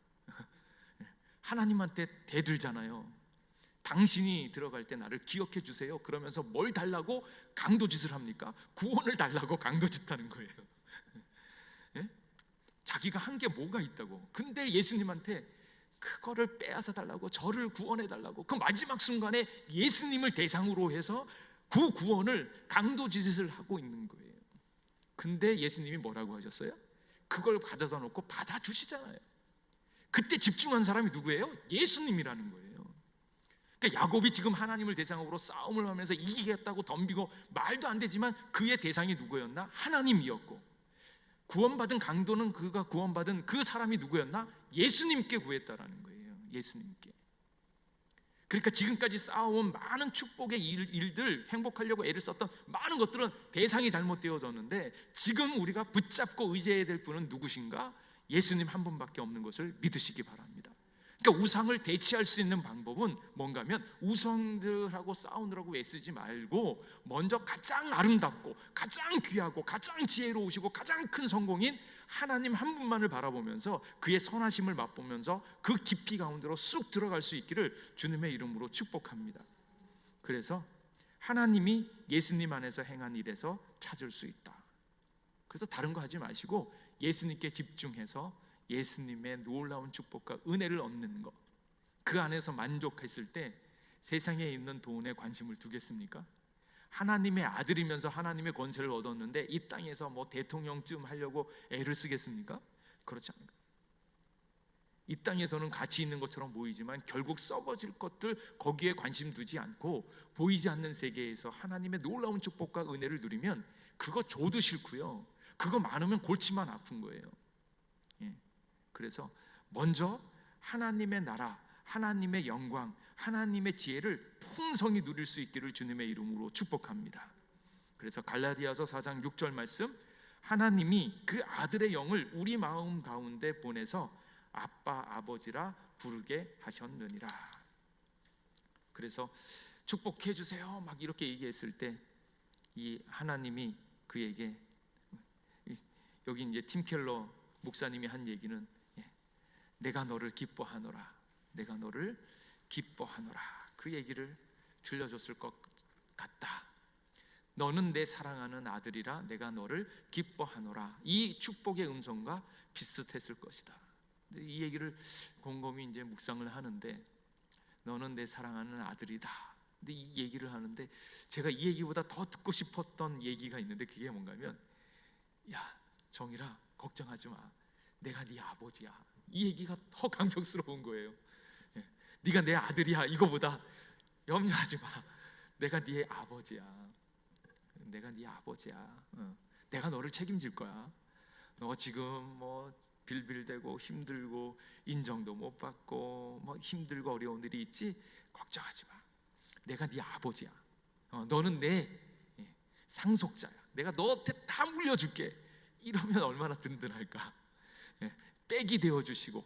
하나님한테 대들잖아요. 당신이 들어갈 때 나를 기억해 주세요. 그러면서 뭘 달라고 강도짓을 합니까? 구원을 달라고 강도짓 하는 거예요. 예? 자기가 한 게 뭐가 있다고. 근데 예수님한테 그거를 빼앗아 달라고, 저를 구원해 달라고. 그 마지막 순간에 예수님을 대상으로 해서 그 구원을 강도짓을 하고 있는 거예요. 근데 예수님이 뭐라고 하셨어요? 그걸 가져다 놓고 받아주시잖아요. 그때 집중한 사람이 누구예요? 예수님이라는 거예요. 그러니까 야곱이 지금 하나님을 대상으로 싸움을 하면서 이기겠다고 덤비고 말도 안 되지만 그의 대상이 누구였나? 하나님이었고, 구원받은 강도는 그가 구원받은 그 사람이 누구였나? 예수님께 구했다라는 거예요. 예수님께. 그러니까 지금까지 쌓아온 많은 축복의 일들, 행복하려고 애를 썼던 많은 것들은 대상이 잘못되어졌는데 지금 우리가 붙잡고 의지해야 될 분은 누구신가? 예수님 한 분밖에 없는 것을 믿으시기 바랍니다. 그러니까 우상을 대체할 수 있는 방법은 뭔가 하면 우상들하고 싸우느라고 애쓰지 말고 먼저 가장 아름답고 가장 귀하고 가장 지혜로우시고 가장 큰 성공인 하나님 한 분만을 바라보면서 그의 선하심을 맛보면서 그 깊이 가운데로 쑥 들어갈 수 있기를 주님의 이름으로 축복합니다. 그래서 하나님이 예수님 안에서 행한 일에서 찾을 수 있다. 그래서 다른 거 하지 마시고 예수님께 집중해서 예수님의 놀라운 축복과 은혜를 얻는 것, 그 안에서 만족했을 때 세상에 있는 돈에 관심을 두겠습니까? 하나님의 아들이면서 하나님의 권세를 얻었는데 이 땅에서 뭐 대통령쯤 하려고 애를 쓰겠습니까? 그렇지 않습니다. 이 땅에서는 가치 있는 것처럼 보이지만 결국 썩어질 것들 거기에 관심 두지 않고 보이지 않는 세계에서 하나님의 놀라운 축복과 은혜를 누리면 그거 줘도 싫고요, 그거 많으면 골치만 아픈 거예요. 그래서 먼저 하나님의 나라, 하나님의 영광, 하나님의 지혜를 풍성히 누릴 수 있기를 주님의 이름으로 축복합니다. 그래서 갈라디아서 4장 6절 말씀, 하나님이 그 아들의 영을 우리 마음 가운데 보내서 아빠 아버지라 부르게 하셨느니라. 그래서 축복해 주세요 막 이렇게 얘기했을 때 이 하나님이 그에게, 여기 이제 팀 켈러 목사님이 한 얘기는 내가 너를 기뻐하노라, 내가 너를 기뻐하노라, 그 얘기를 들려줬을 것 같다. 너는 내 사랑하는 아들이라 내가 너를 기뻐하노라, 이 축복의 음성과 비슷했을 것이다. 이 얘기를 곰곰이 이제 묵상을 하는데, 너는 내 사랑하는 아들이다. 근데 이 얘기를 하는데 제가 이 얘기보다 더 듣고 싶었던 얘기가 있는데, 그게 뭔가면, 야 정일아 걱정하지 마, 내가 네 아버지야. 이 얘기가 더 감격스러운 거예요. 네가 내 아들이야 이거보다 염려하지 마, 내가 네 아버지야. 내가 네 아버지야. 내가 너를 책임질 거야. 너 지금 뭐 빌빌대고 힘들고 인정도 못 받고 뭐 힘들고 어려운 일이 있지? 걱정하지 마, 내가 네 아버지야. 너는 내 상속자야. 내가 너한테 다 물려줄게. 이러면 얼마나 든든할까. 백이 되어주시고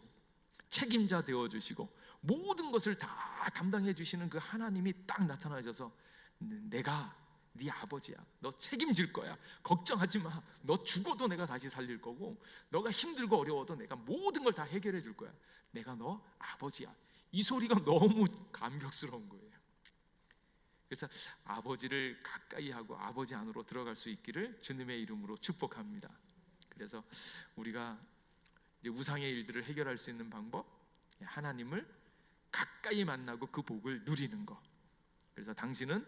책임자 되어주시고 모든 것을 다 담당해 주시는 그 하나님이 딱 나타나셔서, 내가 네 아버지야, 너 책임질 거야, 걱정하지 마, 너 죽어도 내가 다시 살릴 거고, 너가 힘들고 어려워도 내가 모든 걸 다 해결해 줄 거야, 내가 너 아버지야. 이 소리가 너무 감격스러운 거예요. 그래서 아버지를 가까이 하고 아버지 안으로 들어갈 수 있기를 주님의 이름으로 축복합니다. 그래서 우리가 이제 우상의 일들을 해결할 수 있는 방법, 하나님을 가까이 만나고 그 복을 누리는 것. 그래서 당신은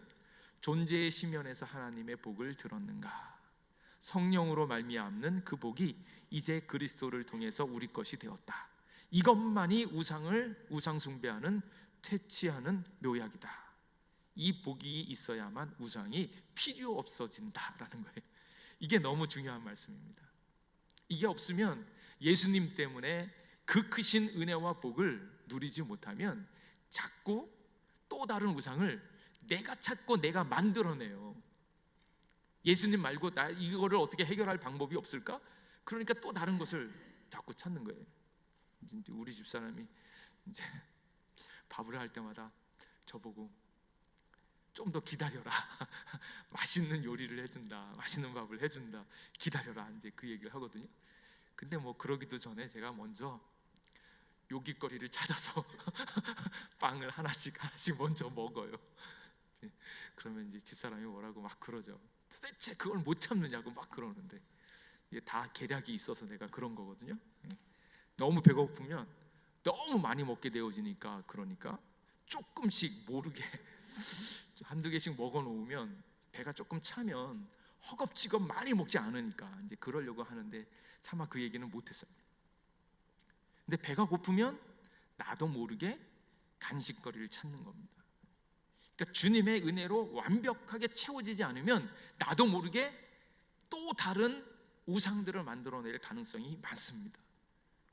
존재의 시면에서 하나님의 복을 들었는가? 성령으로 말미암는 그 복이 이제 그리스도를 통해서 우리 것이 되었다. 이것만이 우상 숭배하는, 퇴치하는 묘약이다. 이 복이 있어야만 우상이 필요 없어진다라는 거예요. 이게 너무 중요한 말씀입니다. 이게 없으면 예수님 때문에 그 크신 은혜와 복을 누리지 못하면 자꾸 또 다른 우상을 내가 찾고 내가 만들어내요. 예수님 말고 나 이거를 어떻게 해결할 방법이 없을까? 그러니까 또 다른 것을 자꾸 찾는 거예요. 이제 우리 집사람이 이제 밥을 할 때마다 저보고 좀 더 기다려라. 맛있는 요리를 해준다, 맛있는 밥을 해준다, 기다려라, 이제 그 얘기를 하거든요. 근데 뭐 그러기도 전에 제가 먼저 요깃거리를 찾아서 빵을 하나씩 먼저 먹어요. 그러면 이제 집사람이 뭐라고 막 그러죠. 도대체 그걸 못 참느냐고 막 그러는데, 이게 다 계략이 있어서 내가 그런 거거든요. 너무 배고프면 너무 많이 먹게 되어지니까, 그러니까 조금씩 모르게 한두 개씩 먹어 놓으면 배가 조금 차면 허겁지겁 많이 먹지 않으니까 이제 그러려고 하는데 차마 그 얘기는 못했어요. 근데 배가 고프면 나도 모르게 간식거리를 찾는 겁니다. 그러니까 주님의 은혜로 완벽하게 채워지지 않으면 나도 모르게 또 다른 우상들을 만들어낼 가능성이 많습니다.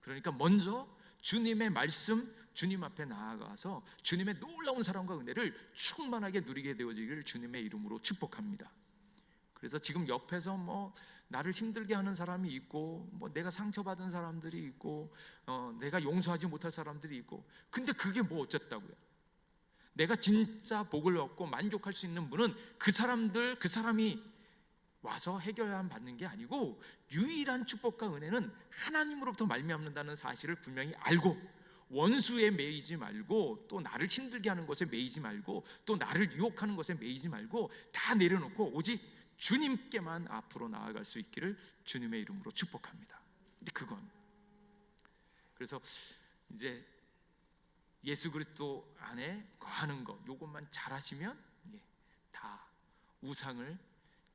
그러니까 먼저 주님의 말씀, 주님 앞에 나아가서 주님의 놀라운 사랑과 은혜를 충만하게 누리게 되어지기를 주님의 이름으로 축복합니다. 그래서 지금 옆에서 뭐 나를 힘들게 하는 사람이 있고, 뭐 내가 상처받은 사람들이 있고, 내가 용서하지 못할 사람들이 있고, 근데 그게 뭐 어쨌다고요? 내가 진짜 복을 얻고 만족할 수 있는 분은 그 사람이 와서 해결만 받는 게 아니고, 유일한 축복과 은혜는 하나님으로부터 말미암는다는 사실을 분명히 알고, 원수에 매이지 말고, 또 나를 힘들게 하는 것에 매이지 말고, 또 나를 유혹하는 것에 매이지 말고 다 내려놓고 오직 주님께만 앞으로 나아갈 수 있기를 주님의 이름으로 축복합니다. 근데 그건, 그래서 이제 예수 그리스도 안에 거하는 것, 요것만 잘하시면 다 우상을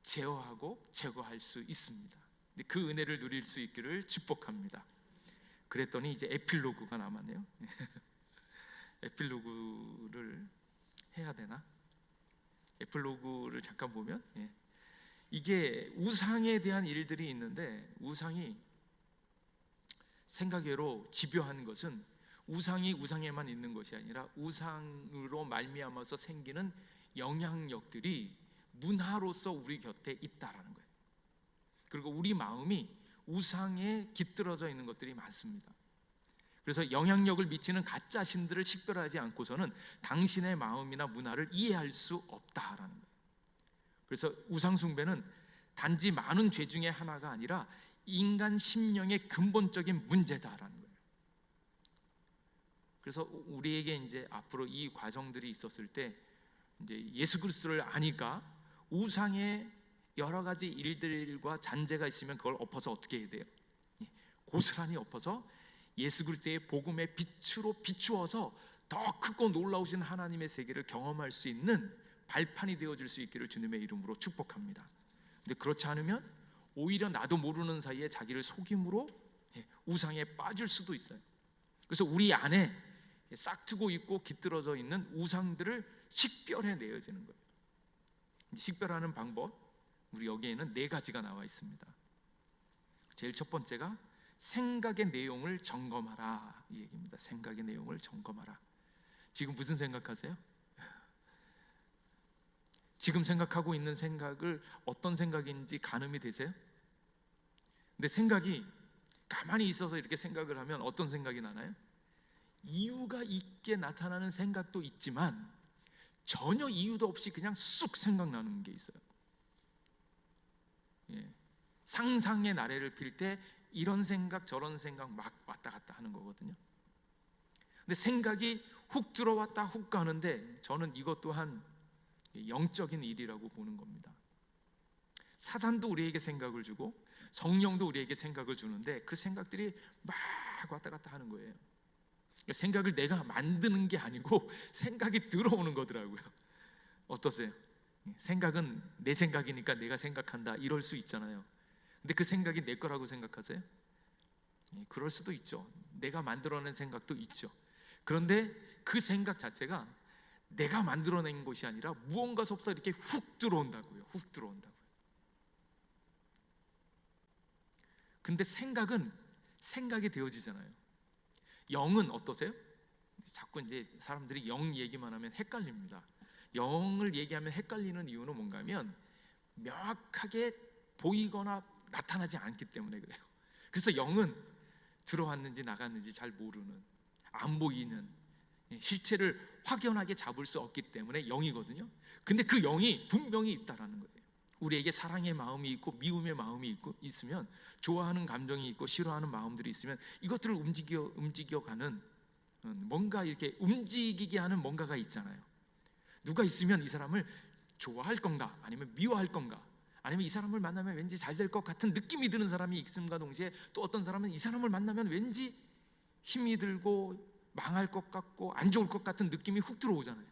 제어하고 제거할 수 있습니다. 근데 그 은혜를 누릴 수 있기를 축복합니다. 그랬더니 이제 에필로그가 남았네요. 에필로그를 해야 되나? 에필로그를 잠깐 보면, 이게 우상에 대한 일들이 있는데, 우상이 생각외로 집요한 것은 우상이 우상에만 있는 것이 아니라 우상으로 말미암아서 생기는 영향력들이 문화로서 우리 곁에 있다라는 거예요. 그리고 우리 마음이 우상에 깃들어져 있는 것들이 많습니다. 그래서 영향력을 미치는 가짜 신들을 식별하지 않고서는 당신의 마음이나 문화를 이해할 수 없다라는 거예요. 그래서 우상 숭배는 단지 많은 죄 중에 하나가 아니라 인간 심령의 근본적인 문제다라는 거예요. 그래서 우리에게 이제 앞으로 이 과정들이 있었을 때, 이제 예수 그리스도를 아니까 우상의 여러 가지 일들과 잔재가 있으면 그걸 엎어서 어떻게 해야 돼요? 고스란히 엎어서 예수 그리스도의 복음의 빛으로 비추어서 더 크고 놀라우신 하나님의 세계를 경험할 수 있는 발판이 되어줄 수 있기를 주님의 이름으로 축복합니다. 근데 그렇지 않으면 오히려 나도 모르는 사이에 자기를 속임으로 우상에 빠질 수도 있어요. 그래서 우리 안에 싹트고 있고 깃들어져 있는 우상들을 식별해 내어지는 거예요. 식별하는 방법, 우리 여기에는 4가지가 나와 있습니다. 제일 첫 번째가 생각의 내용을 점검하라, 이 얘기입니다. 생각의 내용을 점검하라. 지금 무슨 생각하세요? 지금 생각하고 있는 생각을 어떤 생각인지 가늠이 되세요? 근데 생각이 가만히 있어서 이렇게 생각을 하면 어떤 생각이 나나요? 이유가 있게 나타나는 생각도 있지만 전혀 이유도 없이 그냥 쑥 생각나는 게 있어요. 상상의 나래를 필 때 이런 생각 저런 생각 막 왔다 갔다 하는 거거든요. 근데 생각이 훅 들어왔다 훅 가는데, 저는 이것 또한 영적인 일이라고 보는 겁니다. 사단도 우리에게 생각을 주고 성령도 우리에게 생각을 주는데, 그 생각들이 막 왔다 갔다 하는 거예요. 생각을 내가 만드는 게 아니고 생각이 들어오는 거더라고요. 어떠세요? 생각은 내 생각이니까 내가 생각한다, 이럴 수 있잖아요. 근데 그 생각이 내 거라고 생각하세요? 그럴 수도 있죠. 내가 만들어낸 생각도 있죠. 그런데 그 생각 자체가 내가 만들어낸 것이 아니라 무언가서부터 이렇게 훅 들어온다고요. 훅 들어온다고요. 근데 생각은 생각이 되어지잖아요. 영은 어떠세요? 자꾸 이제 사람들이 영 얘기만 하면 헷갈립니다. 영을 얘기하면 헷갈리는 이유는 뭔가 하면 명확하게 보이거나 나타나지 않기 때문에 그래요. 그래서 영은 들어왔는지 나갔는지 잘 모르는, 안 보이는, 실체를 확연하게 잡을 수 없기 때문에 영이거든요. 근데 그 영이 분명히 있다라는 거예요. 우리에게 사랑의 마음이 있고 미움의 마음이 있으면, 좋아하는 감정이 있고 싫어하는 마음들이 있으면 이것들을 움직여가는, 뭔가 이렇게 움직이게 하는 뭔가가 있잖아요. 누가 있으면 이 사람을 좋아할 건가, 아니면 미워할 건가, 아니면 이 사람을 만나면 왠지 잘 될 것 같은 느낌이 드는 사람이 있음과 동시에, 또 어떤 사람은 이 사람을 만나면 왠지 힘이 들고 망할 것 같고 안 좋을 것 같은 느낌이 훅 들어오잖아요.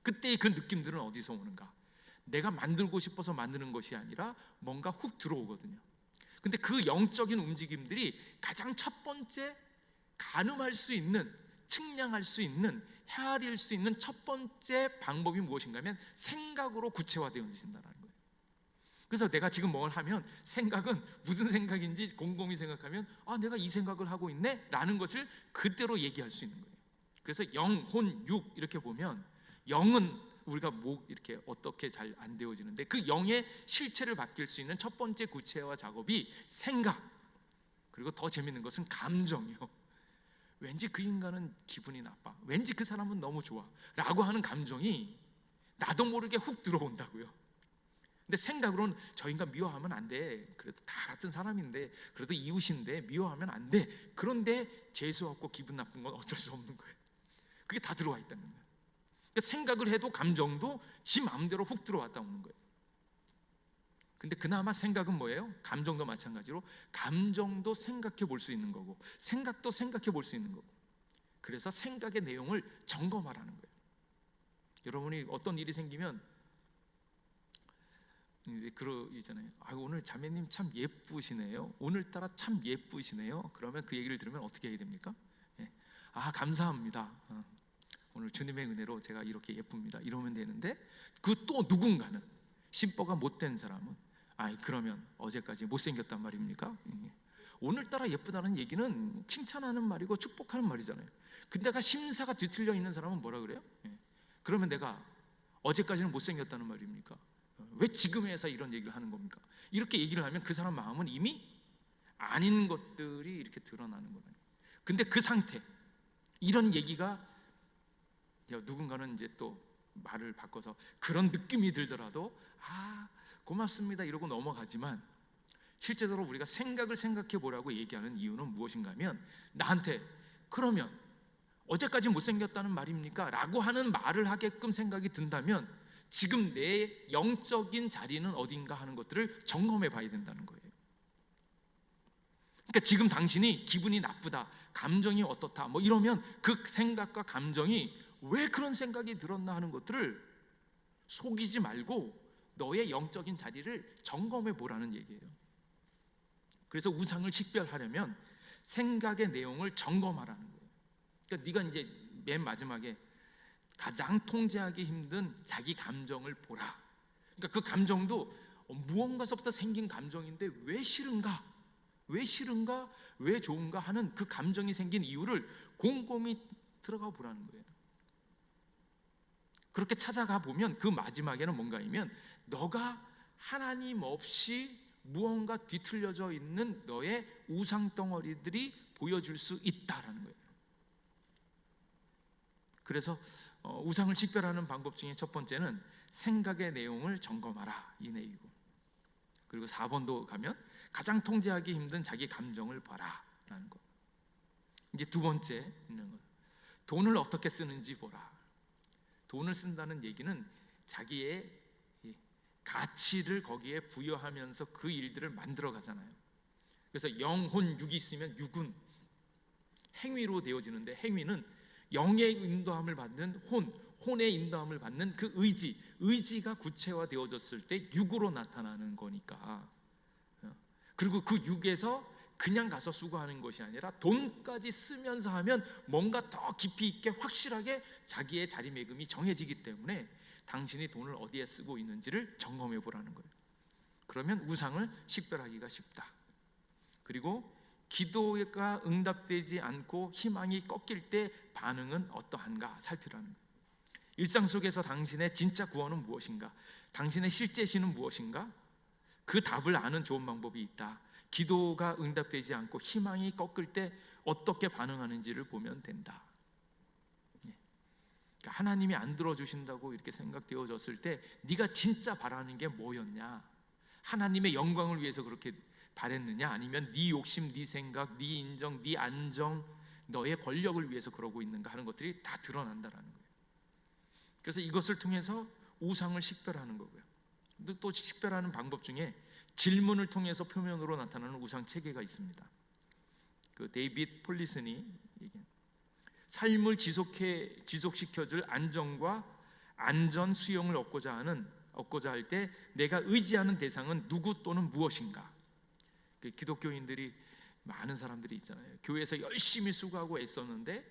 그때 그 느낌들은 어디서 오는가? 내가 만들고 싶어서 만드는 것이 아니라 뭔가 훅 들어오거든요. 근데 그 영적인 움직임들이 가장 첫 번째 가늠할 수 있는, 측량할 수 있는, 헤아릴 수 있는 첫 번째 방법이 무엇인가 하면 생각으로 구체화되어진다는 거예요. 그래서 내가 지금 뭘 하면 생각은 무슨 생각인지 곰곰이 생각하면, 아, 내가 이 생각을 하고 있네 라는 것을 그대로 얘기할 수 있는 거예요. 그래서 영, 혼, 육 이렇게 보면, 영은 우리가 뭐 이렇게 어떻게 잘 안 되어지는데, 그 영의 실체를 바뀔 수 있는 첫 번째 구체화 작업이 생각, 그리고 더 재밌는 것은 감정이요. 왠지 그 인간은 기분이 나빠, 왠지 그 사람은 너무 좋아 라고 하는 감정이 나도 모르게 훅 들어온다고요. 근데 생각으로는 저 인간 미워하면 안 돼, 그래도 다 같은 사람인데, 그래도 이웃인데 미워하면 안 돼. 그런데 재수없고 기분 나쁜 건 어쩔 수 없는 거예요. 그게 다 들어와 있다는 거예요. 그러니까 생각을 해도 감정도 지 마음대로 훅 들어왔다 오는 거예요. 근데 그나마 생각은 뭐예요? 감정도 마찬가지로 감정도 생각해 볼 수 있는 거고, 생각도 생각해 볼 수 있는 거고, 그래서 생각의 내용을 점검하라는 거예요. 여러분이 어떤 일이 생기면 이제 그러잖아요. 오늘 자매님 참 예쁘시네요, 오늘따라 참 예쁘시네요. 그러면 그 얘기를 들으면 어떻게 해야 됩니까? 감사합니다, 오늘 주님의 은혜로 제가 이렇게 예쁩니다, 이러면 되는데, 그 또 누군가는, 심보가 못된 사람은 그러면 어제까지 못생겼단 말입니까? 오늘따라 예쁘다는 얘기는 칭찬하는 말이고 축복하는 말이잖아요. 근데 내가 심사가 뒤틀려 있는 사람은 뭐라 그래요? 그러면 내가 어제까지는 못생겼다는 말입니까? 왜 지금에서 이런 얘기를 하는 겁니까? 이렇게 얘기를 하면 그 사람 마음은 이미 아닌 것들이 이렇게 드러나는 거예요. 근데 그 상태, 이런 얘기가 누군가는 이제 또 말을 바꿔서 그런 느낌이 들더라도 고맙습니다 이러고 넘어가지만, 실제적으로 우리가 생각을 생각해 보라고 얘기하는 이유는 무엇인가 하면, 나한테 그러면 어제까지 못생겼다는 말입니까? 라고 하는 말을 하게끔 생각이 든다면, 지금 내 영적인 자리는 어딘가 하는 것들을 점검해 봐야 된다는 거예요. 그러니까 지금 당신이 기분이 나쁘다, 감정이 어떻다 뭐 이러면 그 생각과 감정이 왜 그런 생각이 들었나 하는 것들을 속이지 말고 너의 영적인 자리를 점검해 보라는 얘기예요. 그래서 우상을 식별하려면 생각의 내용을 점검하라는 거예요. 그러니까 네가 이제 맨 마지막에 가장 통제하기 힘든 자기 감정을 보라. 그러니까 그 감정도 무언가서부터 생긴 감정인데 왜 싫은가, 왜 싫은가, 왜 좋은가 하는 그 감정이 생긴 이유를 곰곰이 들어가 보라는 거예요. 그렇게 찾아가 보면 그 마지막에는 뭔가이면, 너가 하나님 없이 무언가 뒤틀려져 있는 너의 우상 덩어리들이 보여줄 수 있다라는 거예요. 그래서 우상을 식별하는 방법 중에 첫 번째는 생각의 내용을 점검하라, 이 내용이고, 그리고 4번도 가면 가장 통제하기 힘든 자기 감정을 봐라 라는 거. 이제 두 번째 있는 거, 돈을 어떻게 쓰는지 보라. 돈을 쓴다는 얘기는 자기의 가치를 거기에 부여하면서 그 일들을 만들어 가잖아요. 그래서 영혼 육이 있으면 육은 행위로 되어지는데, 행위는 영의 인도함을 받는 혼의 인도함을 받는 그 의지가 구체화되어졌을 때 육으로 나타나는 거니까. 그리고 그 육에서 그냥 가서 수고하는 것이 아니라 돈까지 쓰면서 하면 뭔가 더 깊이 있게 확실하게 자기의 자리매김이 정해지기 때문에 당신이 돈을 어디에 쓰고 있는지를 점검해 보라는 거예요. 그러면 우상을 식별하기가 쉽다. 그리고 기도가 응답되지 않고 희망이 꺾일 때 반응은 어떠한가 살피라는 거예요. 일상 속에서 당신의 진짜 구원은 무엇인가, 당신의 실제 신은 무엇인가, 그 답을 아는 좋은 방법이 있다. 기도가 응답되지 않고 희망이 꺾일 때 어떻게 반응하는지를 보면 된다. 그러니까 하나님이 안 들어주신다고 이렇게 생각되어졌을 때 네가 진짜 바라는 게 뭐였냐, 하나님의 영광을 위해서 그렇게 바랬느냐, 아니면 네 욕심, 네 생각, 네 인정, 네 안정, 너의 권력을 위해서 그러고 있는가 하는 것들이 다 드러난다라는 거예요. 그래서 이것을 통해서 우상을 식별하는 거고요. 또 식별하는 방법 중에 질문을 통해서 표면으로 나타나는 우상 체계가 있습니다. 그 데이빗 폴리슨이 얘기한, 삶을 지속시켜줄 안정과 안전 수용을 얻고자 할 때 내가 의지하는 대상은 누구 또는 무엇인가. 기독교인들이, 많은 사람들이 있잖아요. 교회에서 열심히 수고하고 애썼는데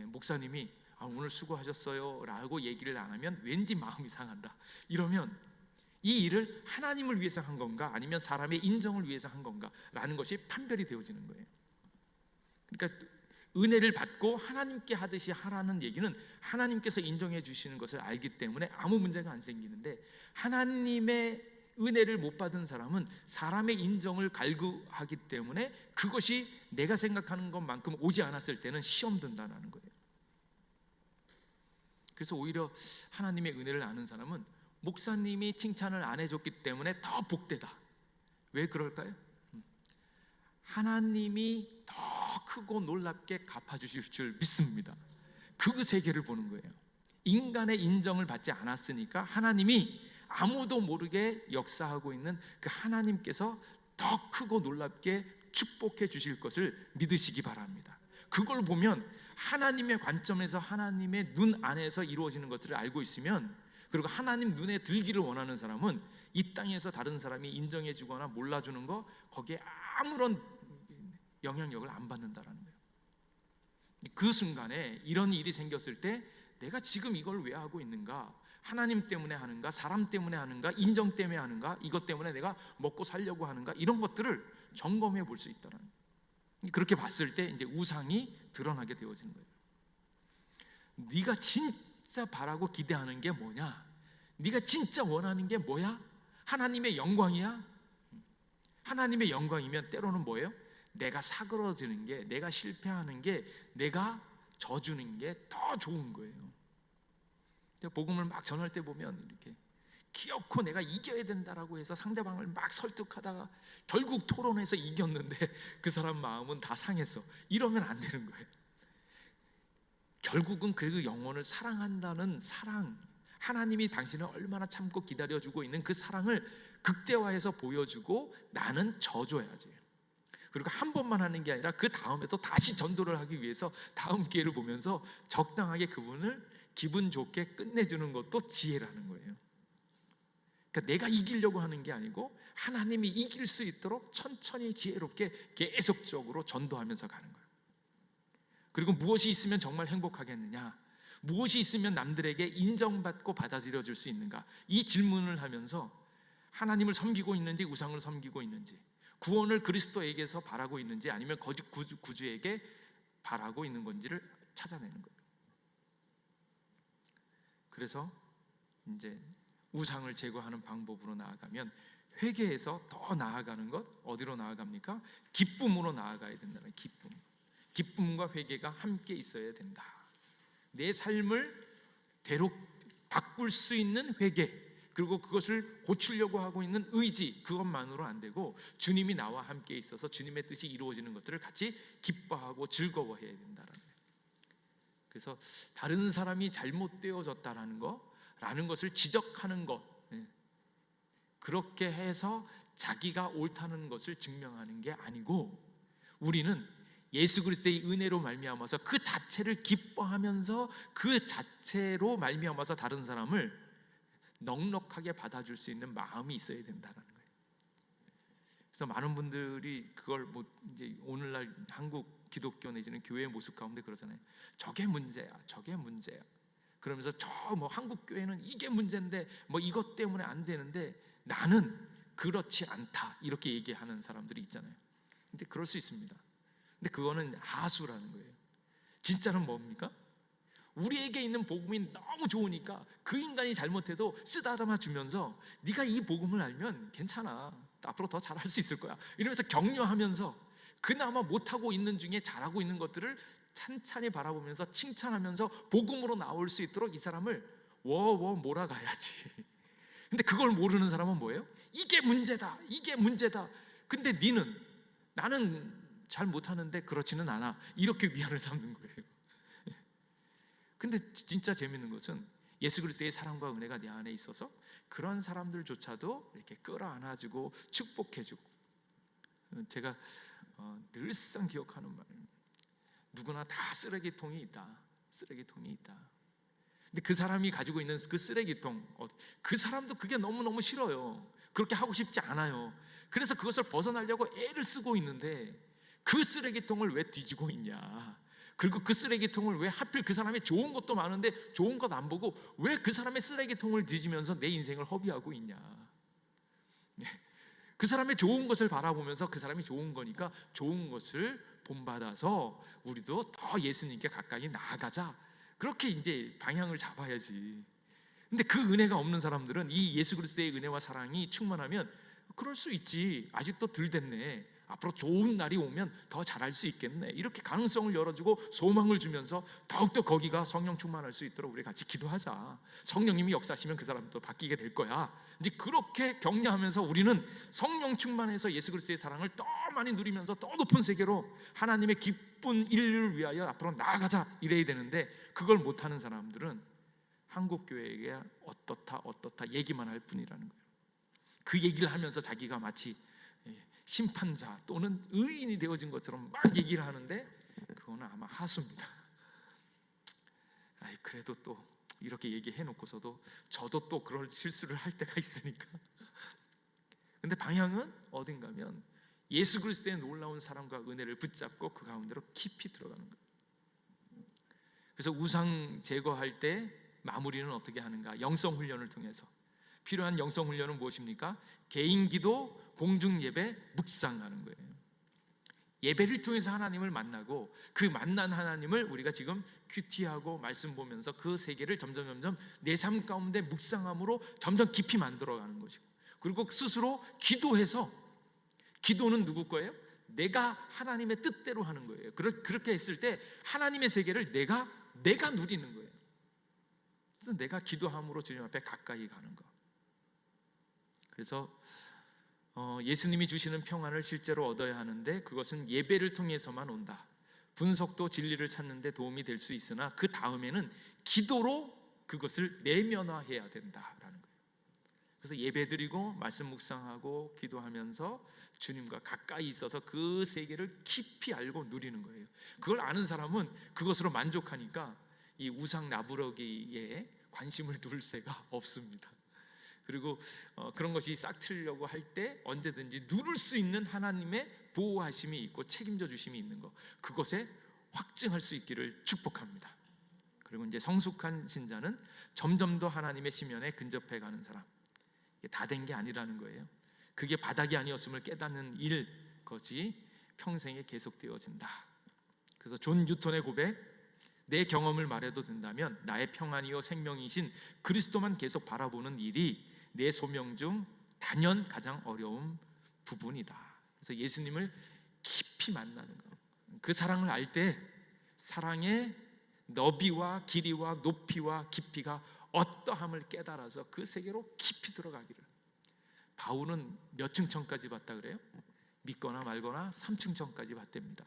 목사님이 오늘 수고하셨어요 라고 얘기를 안 하면 왠지 마음이 상한다. 이러면 이 일을 하나님을 위해서 한 건가, 아니면 사람의 인정을 위해서 한 건가 라는 것이 판별이 되어지는 거예요. 그러니까 은혜를 받고 하나님께 하듯이 하라는 얘기는 하나님께서 인정해 주시는 것을 알기 때문에 아무 문제가 안 생기는데, 하나님의 은혜를 못 받은 사람은 사람의 인정을 갈구하기 때문에 그것이 내가 생각하는 것만큼 오지 않았을 때는 시험 든다는 거예요. 그래서 오히려 하나님의 은혜를 아는 사람은 목사님이 칭찬을 안 해줬기 때문에 더 복되다. 왜 그럴까요? 하나님이 더 크고 놀랍게 갚아주실 줄 믿습니다. 그 세계를 보는 거예요. 인간의 인정을 받지 않았으니까 하나님이 아무도 모르게 역사하고 있는 그 하나님께서 더 크고 놀랍게 축복해 주실 것을 믿으시기 바랍니다. 그걸 보면 하나님의 관점에서 하나님의 눈 안에서 이루어지는 것들을 알고 있으면, 그리고 하나님 눈에 들기를 원하는 사람은 이 땅에서 다른 사람이 인정해 주거나 몰라주는 거 거기에 아무런 영향력을 안 받는다라는 거예요. 그 순간에 이런 일이 생겼을 때 내가 지금 이걸 왜 하고 있는가? 하나님 때문에 하는가? 사람 때문에 하는가? 인정 때문에 하는가? 이것 때문에 내가 먹고 살려고 하는가? 이런 것들을 점검해 볼 수 있다는 거예요. 그렇게 봤을 때 이제 우상이 드러나게 되어지는 거예요. 네가 진짜 바라고 기대하는 게 뭐냐? 네가 진짜 원하는 게 뭐야? 하나님의 영광이야? 하나님의 영광이면 때로는 뭐예요? 내가 사그러지는 게, 내가 실패하는 게, 내가 져주는 게 더 좋은 거예요. 복음을 막 전할 때 보면 이렇게 기어코 내가 이겨야 된다라고 해서 상대방을 막 설득하다가 결국 토론해서 이겼는데 그 사람 마음은 다 상했어. 이러면 안 되는 거예요. 결국은 그 영혼을 사랑한다는 사랑, 하나님이 당신을 얼마나 참고 기다려주고 있는 그 사랑을 극대화해서 보여주고 나는 져줘야지. 그리고 한 번만 하는 게 아니라 그 다음에 또 다시 전도를 하기 위해서 다음 기회를 보면서 적당하게 그분을 기분 좋게 끝내주는 것도 지혜라는 거예요. 그러니까 내가 이기려고 하는 게 아니고 하나님이 이길 수 있도록 천천히 지혜롭게 계속적으로 전도하면서 가는 거예요. 그리고 무엇이 있으면 정말 행복하겠느냐? 무엇이 있으면 남들에게 인정받고 받아들여질 수 있는가? 이 질문을 하면서 하나님을 섬기고 있는지 우상을 섬기고 있는지, 구원을 그리스도에게서 바라고 있는지 아니면 거짓 구주에게 바라고 있는 건지를 찾아내는 거예요. 그래서 이제 우상을 제거하는 방법으로 나아가면 회개에서 더 나아가는 것, 어디로 나아갑니까? 기쁨으로 나아가야 된다는 기쁨. 기쁨과 회개가 함께 있어야 된다. 내 삶을 대로 바꿀 수 있는 회개, 그리고 그것을 고치려고 하고 있는 의지, 그것만으로 안 되고 주님이 나와 함께 있어서 주님의 뜻이 이루어지는 것들을 같이 기뻐하고 즐거워해야 된다는 거예요. 그래서 다른 사람이 잘못되어졌다라는 거라는 것을 지적하는 것, 그렇게 해서 자기가 옳다는 것을 증명하는 게 아니고, 우리는 예수 그리스도의 은혜로 말미암아서 그 자체를 기뻐하면서 그 자체로 말미암아서 다른 사람을 넉넉하게 받아줄 수 있는 마음이 있어야 된다는 거예요. 그래서 많은 분들이 그걸 이제 오늘날 한국 기독교 내지는 교회의 모습 가운데 그러잖아요. 저게 문제야, 저게 문제야. 그러면서 저 한국 교회는 이게 문제인데 이것 때문에 안 되는데 나는 그렇지 않다, 이렇게 얘기하는 사람들이 있잖아요. 근데 그럴 수 있습니다. 근데 그거는 하수라는 거예요. 진짜는 뭡니까? 우리에게 있는 복음이 너무 좋으니까 그 인간이 잘못해도 쓰다듬어 주면서 네가 이 복음을 알면 괜찮아, 앞으로 더 잘할 수 있을 거야, 이러면서 격려하면서 그나마 못하고 있는 중에 잘하고 있는 것들을 찬찬히 바라보면서 칭찬하면서 복음으로 나올 수 있도록 이 사람을 워워 몰아가야지. 근데 그걸 모르는 사람은 뭐예요? 이게 문제다, 이게 문제다. 근데 나는 잘 못하는데 그렇지는 않아, 이렇게 위안을 삼는 거예요. 근데 진짜 재밌는 것은 예수 그리스도의 사랑과 은혜가 내 안에 있어서 그런 사람들조차도 이렇게 끌어안아주고 축복해주고. 제가 늘상 기억하는 말, 누구나 다 쓰레기통이 있다. 쓰레기통이 있다. 근데 그 사람이 가지고 있는 그 쓰레기통, 그 사람도 그게 너무너무 싫어요. 그렇게 하고 싶지 않아요. 그래서 그것을 벗어나려고 애를 쓰고 있는데 그 쓰레기통을 왜 뒤지고 있냐? 그리고 그 쓰레기통을 왜 하필, 그 사람의 좋은 것도 많은데 좋은 것 안 보고 왜 그 사람의 쓰레기통을 뒤지면서 내 인생을 허비하고 있냐? 그 사람의 좋은 것을 바라보면서 그 사람이 좋은 거니까 좋은 것을 본받아서 우리도 더 예수님께 가까이 나아가자. 그렇게 이제 방향을 잡아야지. 근데 그 은혜가 없는 사람들은 이 예수 그리스도의 은혜와 사랑이 충만하면 그럴 수 있지, 아직도 덜 됐네, 앞으로 좋은 날이 오면 더 잘할 수 있겠네, 이렇게 가능성을 열어주고 소망을 주면서 더욱더 거기가 성령 충만할 수 있도록 우리 같이 기도하자. 성령님이 역사하시면 그 사람도 바뀌게 될 거야. 이제 그렇게 격려하면서 우리는 성령 충만해서 예수 그리스도의 사랑을 더 많이 누리면서 더 높은 세계로 하나님의 기쁜 인류를 위하여 앞으로 나아가자 이래야 되는데, 그걸 못하는 사람들은 한국교회에 어떻다 얘기만 할 뿐이라는 거예요. 그 얘기를 하면서 자기가 마치 심판자 또는 의인이 되어진 것처럼 막 얘기를 하는데 그거는 아마 하수입니다. 그래도 또 이렇게 얘기해 놓고서도 저도 또 그럴 실수를 할 때가 있으니까. 근데 방향은 어딘가면 예수 그리스도의 놀라운 사랑과 은혜를 붙잡고 그 가운데로 깊이 들어가는 거예요. 그래서 우상 제거할 때 마무리는 어떻게 하는가? 영성 훈련을 통해서. 필요한 영성 훈련은 무엇입니까? 개인 기도, 공중 예배, 묵상하는 거예요. 예배를 통해서 하나님을 만나고 그 만난 하나님을 우리가 지금 큐티하고 말씀 보면서 그 세계를 점점 내 삶 가운데 묵상함으로 점점 깊이 만들어가는 것이고, 그리고 스스로 기도해서, 기도는 누구 거예요? 내가 하나님의 뜻대로 하는 거예요. 그렇게 했을 때 하나님의 세계를 내가 누리는 거예요. 그래서 내가 기도함으로 주님 앞에 가까이 가는 거. 그래서 예수님이 주시는 평안을 실제로 얻어야 하는데 그것은 예배를 통해서만 온다. 분석도 진리를 찾는 데 도움이 될 수 있으나 그 다음에는 기도로 그것을 내면화해야 된다라는 거예요. 그래서 예배드리고 말씀 묵상하고 기도하면서 주님과 가까이 있어서 그 세계를 깊이 알고 누리는 거예요. 그걸 아는 사람은 그것으로 만족하니까 이 우상 나부러기에 관심을 두를 새가 없습니다. 그리고 그런 것이 싹트려고 할 때 언제든지 누를 수 있는 하나님의 보호하심이 있고 책임져 주심이 있는 것, 그것에 확증할 수 있기를 축복합니다. 그리고 이제 성숙한 신자는 점점 더 하나님의 시면에 근접해 가는 사람. 이게 다 된 게 아니라는 거예요. 그게 바닥이 아니었음을 깨닫는 일, 그것이 평생에 계속되어진다. 그래서 존 뉴턴의 고백, 내 경험을 말해도 된다면 나의 평안이요 생명이신 그리스도만 계속 바라보는 일이 내 소명 중 단연 가장 어려운 부분이다. 그래서 예수님을 깊이 만나는 것, 그 사랑을 알 때 사랑의 너비와 길이와 높이와 깊이가 어떠함을 깨달아서 그 세계로 깊이 들어가기를. 바울은 몇 층천까지 봤다 그래요? 믿거나 말거나 3층천까지 봤답니다.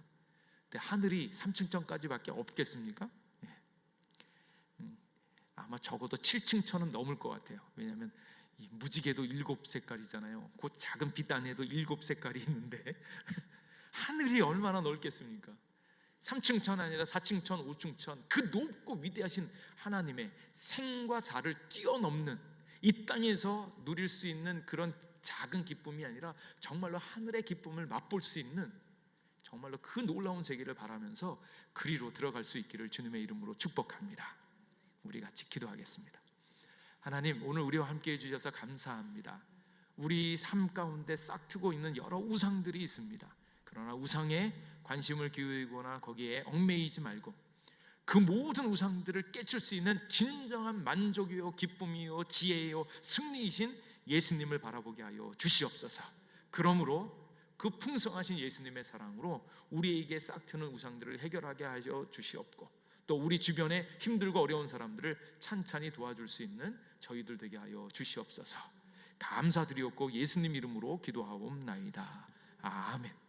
근데 하늘이 3층천까지밖에 없겠습니까? 아마 적어도 7층천은 넘을 것 같아요. 왜냐하면 이 무지개도 7색깔이잖아요. 그 작은 빛 안에도 7색깔이 있는데 하늘이 얼마나 넓겠습니까? 3층천 아니라 4층천, 5층천, 그 높고 위대하신 하나님의 생과 사를 뛰어넘는 이 땅에서 누릴 수 있는 그런 작은 기쁨이 아니라 정말로 하늘의 기쁨을 맛볼 수 있는 정말로 그 놀라운 세계를 바라면서 그리로 들어갈 수 있기를 주님의 이름으로 축복합니다. 우리 같이 기도하겠습니다. 하나님, 오늘 우리와 함께 해주셔서 감사합니다. 우리 삶 가운데 싹트고 있는 여러 우상들이 있습니다. 그러나 우상에 관심을 기울이거나 거기에 얽매이지 말고 그 모든 우상들을 깨칠 수 있는 진정한 만족이요 기쁨이요 지혜요 승리이신 예수님을 바라보게 하여 주시옵소서. 그러므로 그 풍성하신 예수님의 사랑으로 우리에게 싹트는 우상들을 해결하게 하여 주시옵고, 또 우리 주변에 힘들고 어려운 사람들을 찬찬히 도와줄 수 있는 저희들 되게 하여 주시옵소서. 감사드리옵고 예수님 이름으로 기도하옵나이다. 아멘.